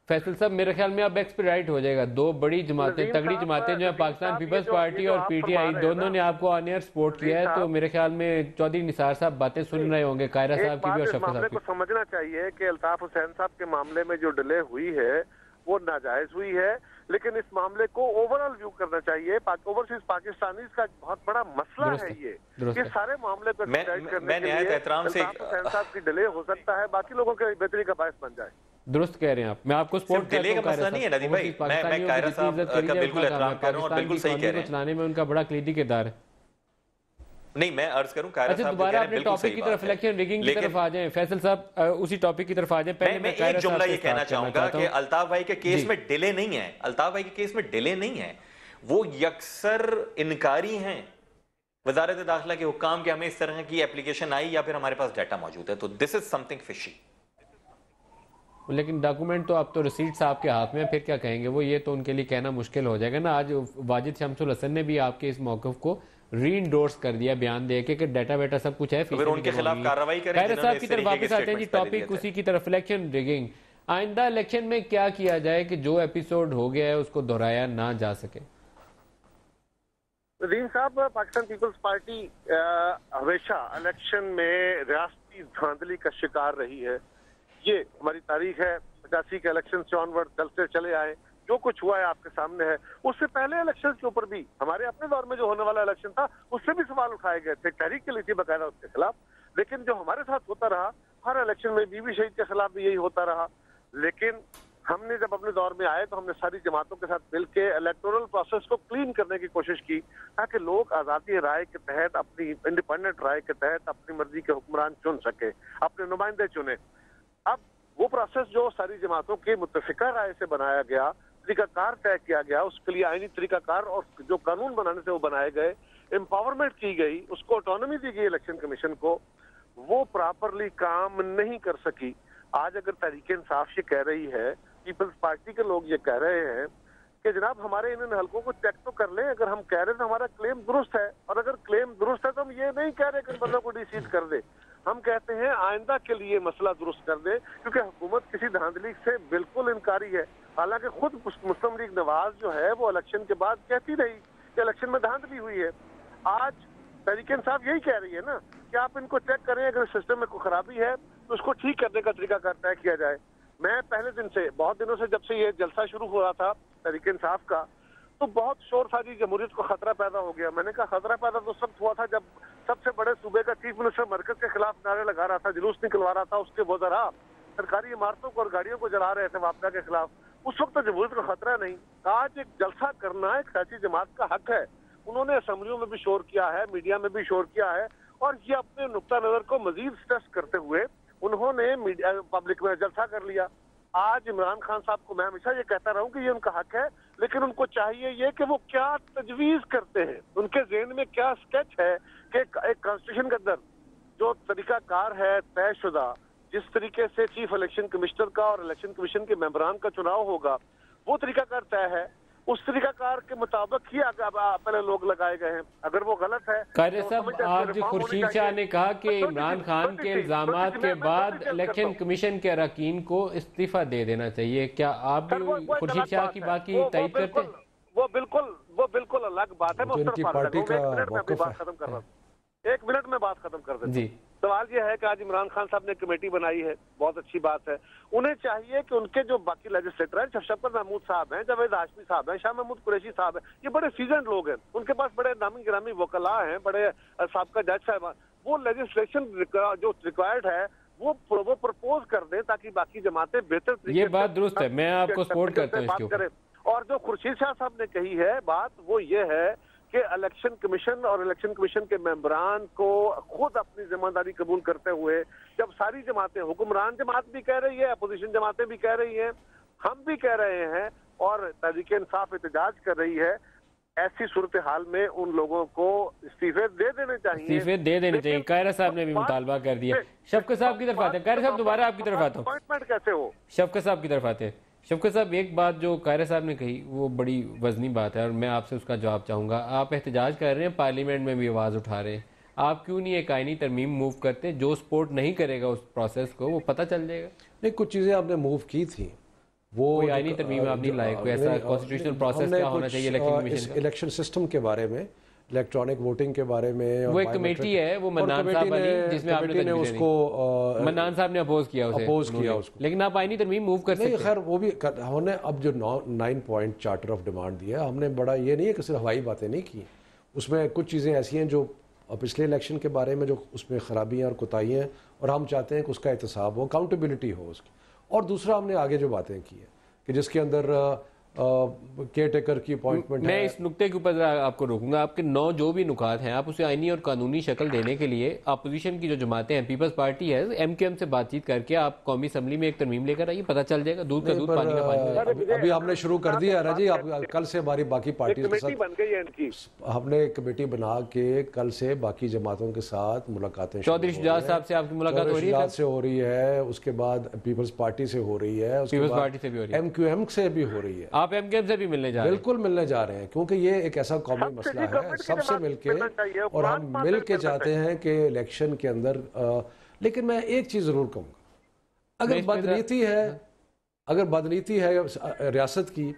फैसल साहब, मेरे ख्याल में अब एक्सपेडाइट हो जाएगा। दो बड़ी जमातें, तगड़ी जमातें जो है पाकिस्तान पीपल्स पार्टी और पीटीआई, दोनों ने आपको ऑन एयर सपोर्ट किया है, तो मेरे ख्याल में चौधरी निसार साहब बातें सुन रहे होंगे, कायरा साहब की भी और शफकत साहब की। समझना चाहिए कि अल्ताफ हुसैन साहब के मामले में जो डिले हुई है वो नाजायज हुई है, लेकिन इस मामले को ओवरऑल व्यू करना चाहिए। ओवरसीज पाकिस्तानी का बहुत बड़ा मसला है ये सारे मामले को एक्सपेडाइट करने के लिए अल्ताफ हुसैन साहब की डिले हो सकता है, बाकी लोगों के बेहतरी का बायस बन जाए। दुरुस्त कह रहे हैं आप, मैं आपको सपोर्ट करता हूं। मसला नहीं है नदीम भाई, मैं कायरा साहब का बिल्कुल एहतराम कर रहा हूं और बिल्कुल सही कह रहे हैं। चलाने में उनका बड़ा क्लीदी किरदार है। नहीं, मैं अर्ज करूं कायरा साहब, दोबारा अपने टॉपिक की तरफ, इलेक्शन रिगिंग की तरफ आ जाएं। फैसल साहब उसी टॉपिक की तरफ आ जाएं। पहले मैं एक जुमला ये कहना चाहूंगा कि अल्ताफ भाई के केस में डिले नहीं है, अल्ताफ भाई के केस में डिले नहीं है, वो यकसर इनकारी हैं वजारत दाखिला के हुक्काम के, हमें इस तरह की एप्लीकेशन आई या फिर हमारे पास डाटा मौजूद है, तो दिस इज समथिंग फिशी। लेकिन डॉक्यूमेंट तो अब तो रसीट्स आपके हाथ में, फिर क्या कहेंगे वो? ये तो उनके लिए कहना मुश्किल हो जाएगा ना। आज वाजिद शमसुल हसन ने भी आपके इस मौक़िफ़ को री-इंडोर्स कर दिया बयान दे के कि डाटा वेटा सब कुछ है, फिर उनके खिलाफ कार्रवाई करें। कायरा साहब की तरफ वापस आते हैं जी, टॉपिक उसी की तरफ, इलेक्शन रिगिंग। आइंदा इलेक्शन में क्या किया जाए कि जो एपिसोड हो गया है उसको दोहराया ना जा सके? नदीम साहब, पाकिस्तान पीपल्स पार्टी हमेशा इलेक्शन में रियासती धांधली का शिकार रही है। ये हमारी तारीख है, 85 के इलेक्शन से ऑनवर्ड चलते चले आए, जो कुछ हुआ है आपके सामने है। उससे पहले इलेक्शन के ऊपर भी हमारे अपने दौर में जो होने वाला इलेक्शन था उससे भी सवाल उठाए गए थे, तहरीक के लिए थी बाकायदा उसके खिलाफ। लेकिन जो हमारे साथ होता रहा, हर इलेक्शन में बीबी शहीद के खिलाफ भी यही होता रहा। लेकिन हमने जब अपने दौर में आए तो हमने सारी जमातों के साथ मिलकर इलेक्टोरल प्रोसेस को क्लीन करने की कोशिश की, ताकि लोग आज़ादी राय के तहत, अपनी इंडिपेंडेंट राय के तहत अपनी मर्जी के हुक्मरान चुन सके, अपने नुमाइंदे चुने। अब वो प्रोसेस जो सारी जमातों की मुत्तफिका राय से बनाया गया, तरीकाकार तय किया गया, उसके लिए आईनी तरीकाकार और जो कानून बनाने से वो बनाए गए, एम्पावरमेंट की गई, उसको ऑटोनॉमी दी गई इलेक्शन कमीशन को, वो प्रॉपरली काम नहीं कर सकी। आज अगर तहरीक इंसाफ ये कह रही है, पीपल्स पार्टी के लोग ये कह रहे हैं कि जनाब हमारे इन हलकों को चेक तो कर लें, अगर हम कह रहे हैं तो हमारा क्लेम दुरुस्त है, और अगर क्लेम दुरुस्त है तो हम ये नहीं कह रहे कि बंदों को डिसीट कर दे, हम कहते हैं आइंदा के लिए मसला दुरुस्त कर दे, क्योंकि हुकूमत किसी धांधली से बिल्कुल इनकारी है। हालांकि खुद मुस्लिम लीग नवाज जो है वो इलेक्शन के बाद कहती रही कि इलेक्शन में धांधली हुई है। आज तहरीक इंसाफ यही कह रही है ना कि आप इनको चेक करें, अगर सिस्टम में कोई खराबी है तो उसको ठीक करने का तरीका तय किया जाए। मैं पहले दिन से, बहुत दिनों से, जब से ये जलसा शुरू हो रहा था तहरीक इंसाफ का, तो बहुत शोर सारी जमहूरियत को खतरा पैदा हो गया। मैंने कहा खतरा पैदा तो उस वक्त हुआ था जब सबसे बड़े सूबे का चीफ मिनिस्टर मरकज के खिलाफ नारे लगा रहा था, जुलूस निकलवा रहा था, उसके वज़रा सरकारी इमारतों को और गाड़ियों को जला रहे थे वापडा के खिलाफ, उस वक्त तो जमहूरियत का खतरा नहीं। आज एक जलसा करना एक सियासी जमात का हक है। उन्होंने असम्बलियों में भी शोर किया है, मीडिया में भी शोर किया है, और ये अपने नुक्ता नजर को मजीद स्ट्रेस करते हुए उन्होंने मीडिया पब्लिक में जलसा कर लिया। आज इमरान खान साहब को मैं हमेशा ये कहता रहा हूं कि ये उनका हक है, लेकिन उनको चाहिए ये कि वो क्या तजवीज करते हैं, उनके ज़हन में क्या स्केच है कि एक कॉन्स्टिट्यूशन के अंदर जो तरीकाकार है तयशुदा, जिस तरीके से चीफ इलेक्शन कमिश्नर का और इलेक्शन कमीशन के मेंबरान का चुनाव होगा वो तरीकाकार तय है, उस तरीकाकार के मुताबिक ही पहले लोग लगाए गए हैं। अगर वो गलत है कार्य साहब, आज खुर्शीद शाह ने कहा कि इमरान खान के इल्जामात के बाद इलेक्शन कमीशन के अरकान को इस्तीफा दे देना चाहिए, क्या आप भी खुर्शीद शाह की बात की तायीद करते हैं? वो बिल्कुल अलग बात है। मैं उनकी पार्टी का मौक़िफ़ है। खत्म कर रहा हूँ, 1 मिनट में बात खत्म कर देता जी। सवाल यह है कि आज इमरान खान साहब ने कमेटी बनाई है, बहुत अच्छी बात है। उन्हें चाहिए कि उनके जो बाकी लेजिस्लेटर हैं, शफकत महमूद साहब हैं, जावेद हाशमी साहब हैं, शाह महमूद कुरैशी साहब हैं, ये बड़े सीजन लोग हैं, उनके पास बड़े नामी गिरामी वकला हैं, बड़े साबका जज साहब, वो लेजिस्लेशन जो रिक्वायर्ड है वो प्रपोज कर दें ताकि बाकी जमातें बेहतर तरीके ये बात दुरुस्त है, मैं आपको सपोर्ट करता हूँ इसके ऊपर। और जो खुर्शीद शाह साहब ने कही है बात, वो ये है कि इलेक्शन कमीशन और इलेक्शन कमीशन के मेंबरान को खुद अपनी जिम्मेदारी कबूल करते हुए, जब सारी जमातें, हुक्मरान जमात भी कह रही है, अपोजिशन जमातें भी कह रही हैं, हम भी कह रहे हैं और तहरीक इंसाफ एहतजाज कर रही है, ऐसी सूरत हाल में उन लोगों को इस्तीफे दे देने चाहिए। इस्तीफे दे देने चाहिए। कायरा साहब ने भी मुतालबा कर दिया। शफकत साहब की तरफ आते हैं। कायरा साहब दोबारा आपकी तरफ आता हूँ। अपॉइंटमेंट कैसे हो? शफकत साहब की तरफ आते हैं। शफकत साहब, एक बात जो कायरा साहब ने कही वो बड़ी वजनी बात है और मैं आपसे उसका जवाब चाहूँगा। आप एहतजाज कर रहे हैं, पार्लियामेंट में भी आवाज़ उठा रहे हैं, आप क्यों नहीं एक आईनी तरमीम मूव करते? जो सपोर्ट नहीं करेगा उस प्रोसेस को वो पता चल जाएगा। नहीं, कुछ चीज़ें आपने मूव की थी, वो कोई आईनी तरमीम आप नहीं लाए, कोई ऐसा कॉन्स्टिट्यूशनल प्रोसेस क्या होना चाहिए इलेक्शन कमीशन का? इलेक्शन सिस्टम के बारे में, इलेक्ट्रॉनिक वोटिंग के बारे में, वो एक कमेटी है, वो मन्नान साहब वाली, जिसमें आपने उसको मन्नान साहब ने अपोज किया उसको, लेकिन आप आईनी तरमीम मूव कर सकते हैं। खैर वो भी हमने अब जो 9 पॉइंट चार्टर ऑफ डिमांड दिया, हमने बड़ा ये नहीं है कि सिर्फ हवाई बातें नहीं की, उसमें कुछ चीज़ें ऐसी हैं जो पिछले इलेक्शन के बारे में जो उसमें खराबियाँ और कोताहियाँ हैं और हम चाहते हैं कि उसका एहतसाब हो, अकाउंटेबिलिटी हो उसकी। और दूसरा हमने आगे जो बातें की है कि जिसके अंदर केयर टेकर की अपॉइंटमेंट मैं इस नुक्ते के ऊपर आपको रोकूंगा। आपके 9 जो भी नुकात हैं आप उसे आईनी और कानूनी शक्ल देने के लिए अपोजिशन की जो जमातें हैं, पीपल्स पार्टी है, एमक्यूएम से बातचीत करके आप कौमी असम्बली में एक तरमीम लेकर आइए, पता चल जाएगा। दूध का दूध, पानी का पानी। अभी हमने शुरू कर दिया है जी, आप कल से हमारी बाकी पार्टी के साथ बन गई है इनकी, हमने कमेटी बना के कल से बाकी जमातों के साथ मुलाकातें, चौधरी शुजात साहब से आपकी मुलाकात हो रही है, से हो रही है, उसके बाद पीपल्स पार्टी से हो रही है, पीपल्स पार्टी से भी हो रही है, एमक्यूएम से भी हो रही है। आप एमक्यूएम से भी मिलने जा रहे हैं? बिल्कुल मिलने जा रहे हैं, क्योंकि ये एक ऐसा कौमी मसला है, सबसे मिलके, और हम मिल के चाहते हैं कि इलेक्शन के अंदर। लेकिन मैं एक चीज़ ज़रूर कहूँगा, अगर बदनीति है रियासत की,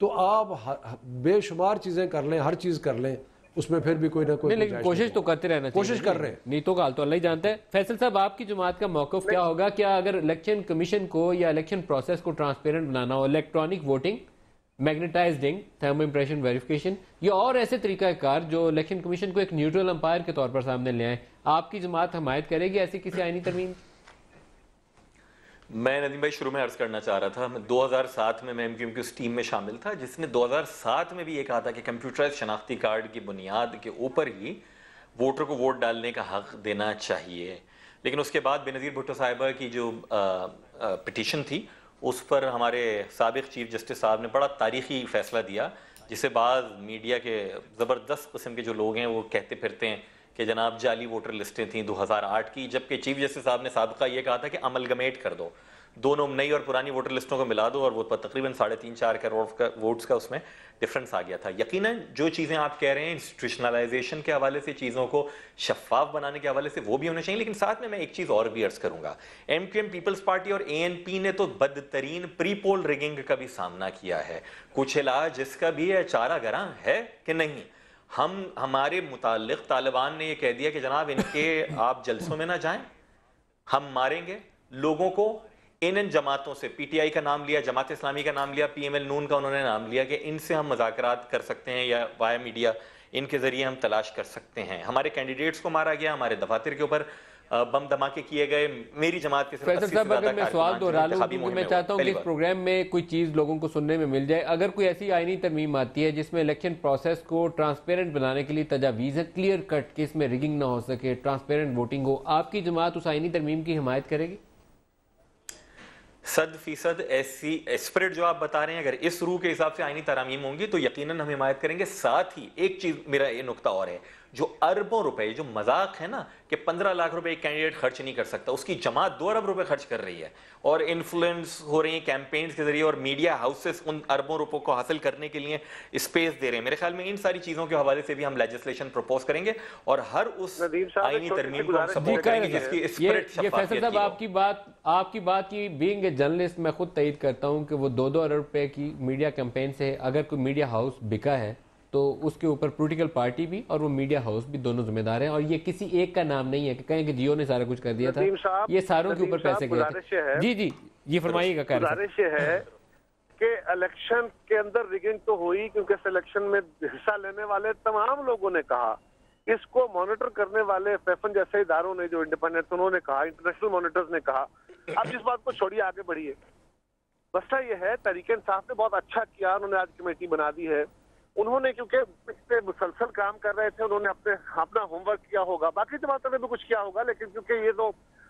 तो आप बेशुमार चीज़ें कर लें, हर चीज़ कर लें, उसमें फिर भी कोई ना कोई, लेकिन कोशिश तो करते रहना चाहिए। कोशिश कर रहे हैं, नीतों का हाल तो अल्लाह ही जानता है। फैसल साहब, आपकी जमात का मौक़िफ़ क्या होगा? क्या अगर इलेक्शन कमीशन को या इलेक्शन प्रोसेस को ट्रांसपेरेंट बनाना हो, electronic voting, magnetising, thermo impression verification या और ऐसे तरीकाकार जो इलेक्शन कमीशन को एक न्यूट्रल अंपायर के तौर पर सामने ले आए, आपकी जमात हमायत करेगी ऐसी किसी आईनी तरमीम? मैं नदीम भाई शुरू में अर्ज करना चाह रहा था, 2007 में मैं एमक्यूएम की उस टीम में शामिल था जिसने 2007 में भी ये कहा था कि कंप्यूटराइज शनाख्ती कार्ड की बुनियाद के ऊपर ही वोटर को वोट डालने का हक देना चाहिए। लेकिन उसके बाद बेनज़ीर भुट्टो साहिबा की जो पिटीशन थी उस पर हमारे साबिक चीफ जस्टिस साहब ने बड़ा तारीखी फैसला दिया, जिसे बाद मीडिया के ज़बरदस्त किस्म के जो लोग हैं वो कहते फिरते हैं कि जनाब जाली वोटर लिस्टें थी 2008 की, जबकि चीफ जस्टिस साहब ने साबिका ये कहा था कि अमलगमेट कर दो, दोनों नई और पुरानी वोटर लिस्टों को मिला दो, और वो तकरीबन 3.5-4 करोड़ का वोट्स का उसमें डिफरेंस आ गया था। यकीनन जो चीज़ें आप कह रहे हैं इंस्टीट्यूशनलाइजेशन के हवाले से, चीज़ों को शफाफ बनाने के हवाले से, वो भी होना चाहिए। लेकिन साथ में मैं एक चीज़ और भी अर्ज करूंगा, एमक्यूएम, पीपल्स पार्टी और एएनपी ने तो बदतरीन प्री पोल रिगिंग का भी सामना किया है। कुछ इलाज इसका भी है, चारा गरां है कि नहीं। हमारे मुताल्लिक तालिबान ने यह कह दिया कि जनाब इनके आप जलसों में ना जाएं, हम मारेंगे लोगों को। इन जमातों से पीटीआई का नाम लिया, जमात इस्लामी का नाम लिया, पीएमएल नून का उन्होंने नाम लिया कि इनसे हम मुज़ाकरात कर सकते हैं या वाया मीडिया इनके ज़रिए हम तलाश कर सकते हैं। हमारे कैंडिडेट्स को मारा गया, हमारे दफातर के ऊपर बम धमाके किए गए, मेरी जमात के सिर्फ 80 फैसल से साहब, ज्यादा अगर मैं सवाल कारकुनान दोहरा लूं, इंतखाबी क्योंकि मुहिम मैं में चाहता हूं हुए, कि इस पहली बार। प्रोग्राम में कोई चीज़ लोगों को सुनने में मिल जाए। अगर कोई ऐसी आईनी तरमीम आती है जिसमें इलेक्शन प्रोसेस को ट्रांसपेरेंट बनाने के लिए तजावीज़ है, क्लियर कट कि इसमें रिगिंग ना हो सके, ट्रांसपेरेंट वोटिंग हो, आपकी जमात उस आईनी तरमीम की हिमायत करेगी? 100% ऐसी स्पिरिट जो आप बता रहे हैं, अगर इस रूह के हिसाब से आईनी तरामीम होंगी तो यकीनन हम हिमायत करेंगे। साथ ही एक चीज, मेरा ये नुक्ता और है, जो अरबों रुपए, जो मजाक है ना कि 15 लाख रुपए एक कैंडिडेट खर्च नहीं कर सकता, उसकी जमात 2 अरब रुपए खर्च कर रही है और इन्फ्लुएंस हो रही है कैंपेन्स के जरिए, और मीडिया हाउसेस उन अरबों रुपयों को हासिल करने के लिए स्पेस दे रहे हैं। मेरे ख्याल में इन सारी चीजों के हवाले से भी हम लेजिस्लेशन प्रपोज करेंगे और हर उस आईनी तरमीम को हम सपोर्ट करेंगे जिसकी स्पिरिट ये फैसल साहब, आपकी बात की बीइंग ए जर्नलिस्ट मैं खुद तईद करता हूं कि वो 2-2 अरब रुपए की मीडिया कैंपेन से अगर कोई मीडिया हाउस बिका है तो उसके ऊपर पॉलिटिकल पार्टी भी और वो मीडिया हाउस भी दोनों जिम्मेदार हैं, और ये किसी एक का नाम नहीं है कि कहें कि जियो ने सारा कुछ कर दिया था। ये सारों के ऊपर पैसे गए थे। जी जी, ये फरमाइएगा। गुजारिश है कि इलेक्शन के अंदर रिगिंग तो हुई, क्योंकि सिलेक्शन में हिस्सा लेने वाले तमाम लोगों ने कहा, इसको मॉनिटर करने वाले फैफन जैसे इदारों ने जो इंडिपेंडेंट, उन्होंने कहा, इंटरनेशनल मॉनिटर्स ने कहा। अब इस बात को छोड़िए, आगे बढ़िए। मसला ये है, तहरीक इंसाफ ने बहुत अच्छा किया, उन्होंने आज कमेटी बना दी है। उन्होंने क्योंकि इस पे मुसलसल काम कर रहे थे, उन्होंने अपना होमवर्क किया होगा, बाकी जमातों ने भी कुछ किया होगा, लेकिन क्योंकि ये तो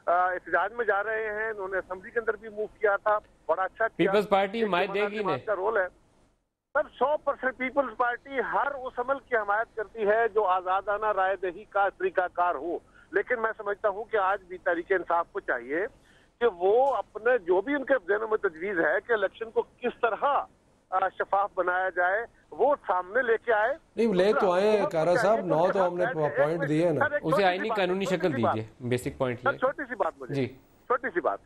एहतजाज में जा रहे हैं, उन्होंने असेंबली के अंदर भी मूव किया था, बड़ा अच्छा किया। पीपल्स पार्टी हिमायत देगी ने का रोल है सर। 100% पीपल्स पार्टी हर उस अमल की हिमायत करती है जो आजादाना राय दही का तरीकाकार हो, लेकिन मैं समझता हूँ कि आज भी तहरीक इंसाफ को चाहिए कि वो अपने जो भी उनके ज़हनों में तजवीज़ है कि इलेक्शन को किस तरह शफाफ बनाया जाए, वो सामने लेके आए। नहीं, ले तो आए कारा साहब, 9 तो हमने पॉइंट दिए ना, उसे आईनी कानूनी शक्ल दीजिए। बेसिक पॉइंट ये छोटी सी बात मुझे जी, छोटी सी बात,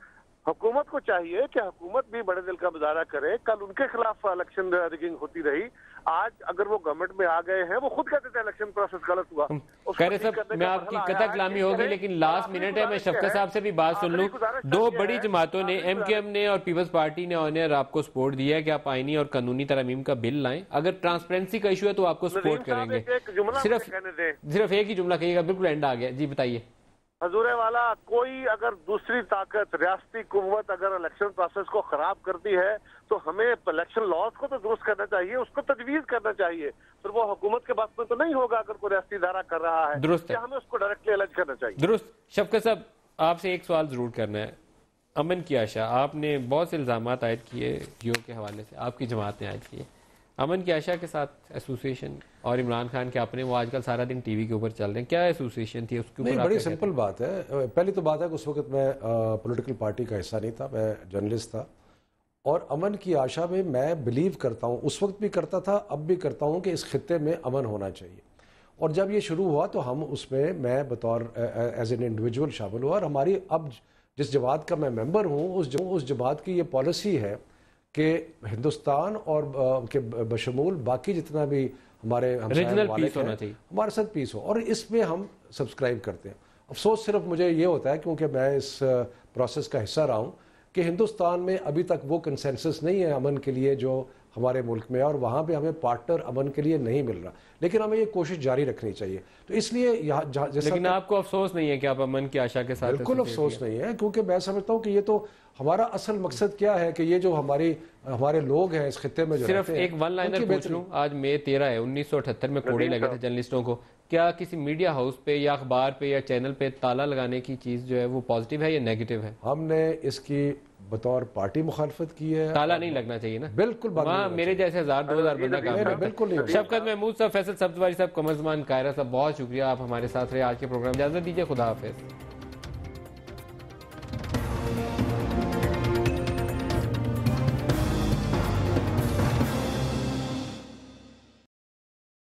हुकूमत को चाहिए कि हुकूमत भी बड़े दिल का मुजाहरा करे। कल उनके खिलाफ इलेक्शन रिगिंग होती रही, आज अगर वो गवर्नमेंट में आ गए हैं, वो खुद कहते थे इलेक्शन प्रोसेस गलत हुआ। कह रहे साहब, मैं आपकी कथा कलामी होगी, लेकिन लास्ट मिनट है, मैं शफकत साहब से भी बात सुन लूं। 2 बड़ी जमातों ने, MKM ने और पीपल्स पार्टी ने ऑनर आपको सपोर्ट दिया है कि आप आईनी और कानूनी तरमीम का बिल लाएं। अगर ट्रांसपेरेंसी का इशू है तो आपको सपोर्ट करेंगे। सिर्फ एक ही जुमला कहिएगा, बिल्कुल एंड आ गया जी, बताइए। हजूरे वाला, कोई अगर दूसरी ताकत, रियासती कुव्वत अगर इलेक्शन प्रोसेस को खराब करती है तो हमें इलेक्शन लॉज को तो दुरुस्त करना चाहिए, उसको तजवीज करना चाहिए। फिर वो हुकूमत के बात में तो नहीं होगा अगर कोई रियासती इदारा कर रहा है, दुरुस्त है, हमें उसको डायरेक्टली अलग करना चाहिए। दुरुस्त। शफकत साहब, आपसे एक सवाल जरूर करना है। अमन की आशा, आपने बहुत से इल्जामात आयद किए जियो के हवाले से, आपकी जमात ने आयद किए। अमन की आशा के साथ एसोसिएशन और इमरान खान के अपने, वो आजकल सारा दिन टीवी के ऊपर चल रहे हैं, क्या एसोसिएशन थी उसके ऊपर? बड़ी सिंपल बात है। पहली तो बात है कि उस वक्त मैं पॉलिटिकल पार्टी का हिस्सा नहीं था, मैं जर्नलिस्ट था, और अमन की आशा में मैं बिलीव करता हूँ, उस वक्त भी करता था, अब भी करता हूँ कि इस खित्ते में अमन होना चाहिए। और जब ये शुरू हुआ तो हम उसमें, मैं बतौर एज एन इंडिविजुअल शामिल हुआ, और हमारी अब जिस जमात का मैं मेंबर हूँ, उस जमात की ये पॉलिसी है कि हिंदुस्तान और के बशमूल बाकी जितना भी हमारे रीजनल पीस होना चाहिए, हमारे साथ पीस हो, और इसमें हम सब्सक्राइब करते हैं। अफसोस सिर्फ मुझे ये होता है, क्योंकि मैं इस प्रोसेस का हिस्सा रहा हूँ, कि हिंदुस्तान में अभी तक वो कंसेंसस नहीं है अमन के लिए जो हमारे मुल्क में है, और वहाँ पे हमें पार्टनर अमन के लिए नहीं मिल रहा, लेकिन हमें ये कोशिश जारी रखनी चाहिए। तो इसलिए यहाँ, लेकिन आपको अफसोस नहीं है कि आप अमन की आशा के साथ? बिल्कुल अफसोस नहीं है, क्योंकि मैं समझता हूँ कि ये तो हमारा असल मकसद क्या है कि ये जो हमारे लोग हैं इस खित्ते में जो सिर्फ एक वन लाइनर पूछ लूँ, आज मई 13 है, 1978 में कोड़े लगे थे जर्नलिस्टों को, क्या किसी मीडिया हाउस पे या अखबार पे या चैनल पे ताला लगाने की चीज़ जो है वो पॉजिटिव है या नेगेटिव है? हमने इसकी बतौर पार्टी मुखालफत की है। ताला नहीं लगना चाहिए ना, बिल्कुल। वहाँ मेरे जैसे 1000-2000 बंदा काम करता है। बिल्कुल नहीं। शफकत महमूद साहब, फैसल सब्जवारी साहब, कमर ज़मान कायरा साहब, बहुत शुक्रिया, आप हमारे साथ रहे। आज के प्रोग्राम इजाज़त दीजिए, खुदा हाफिज़।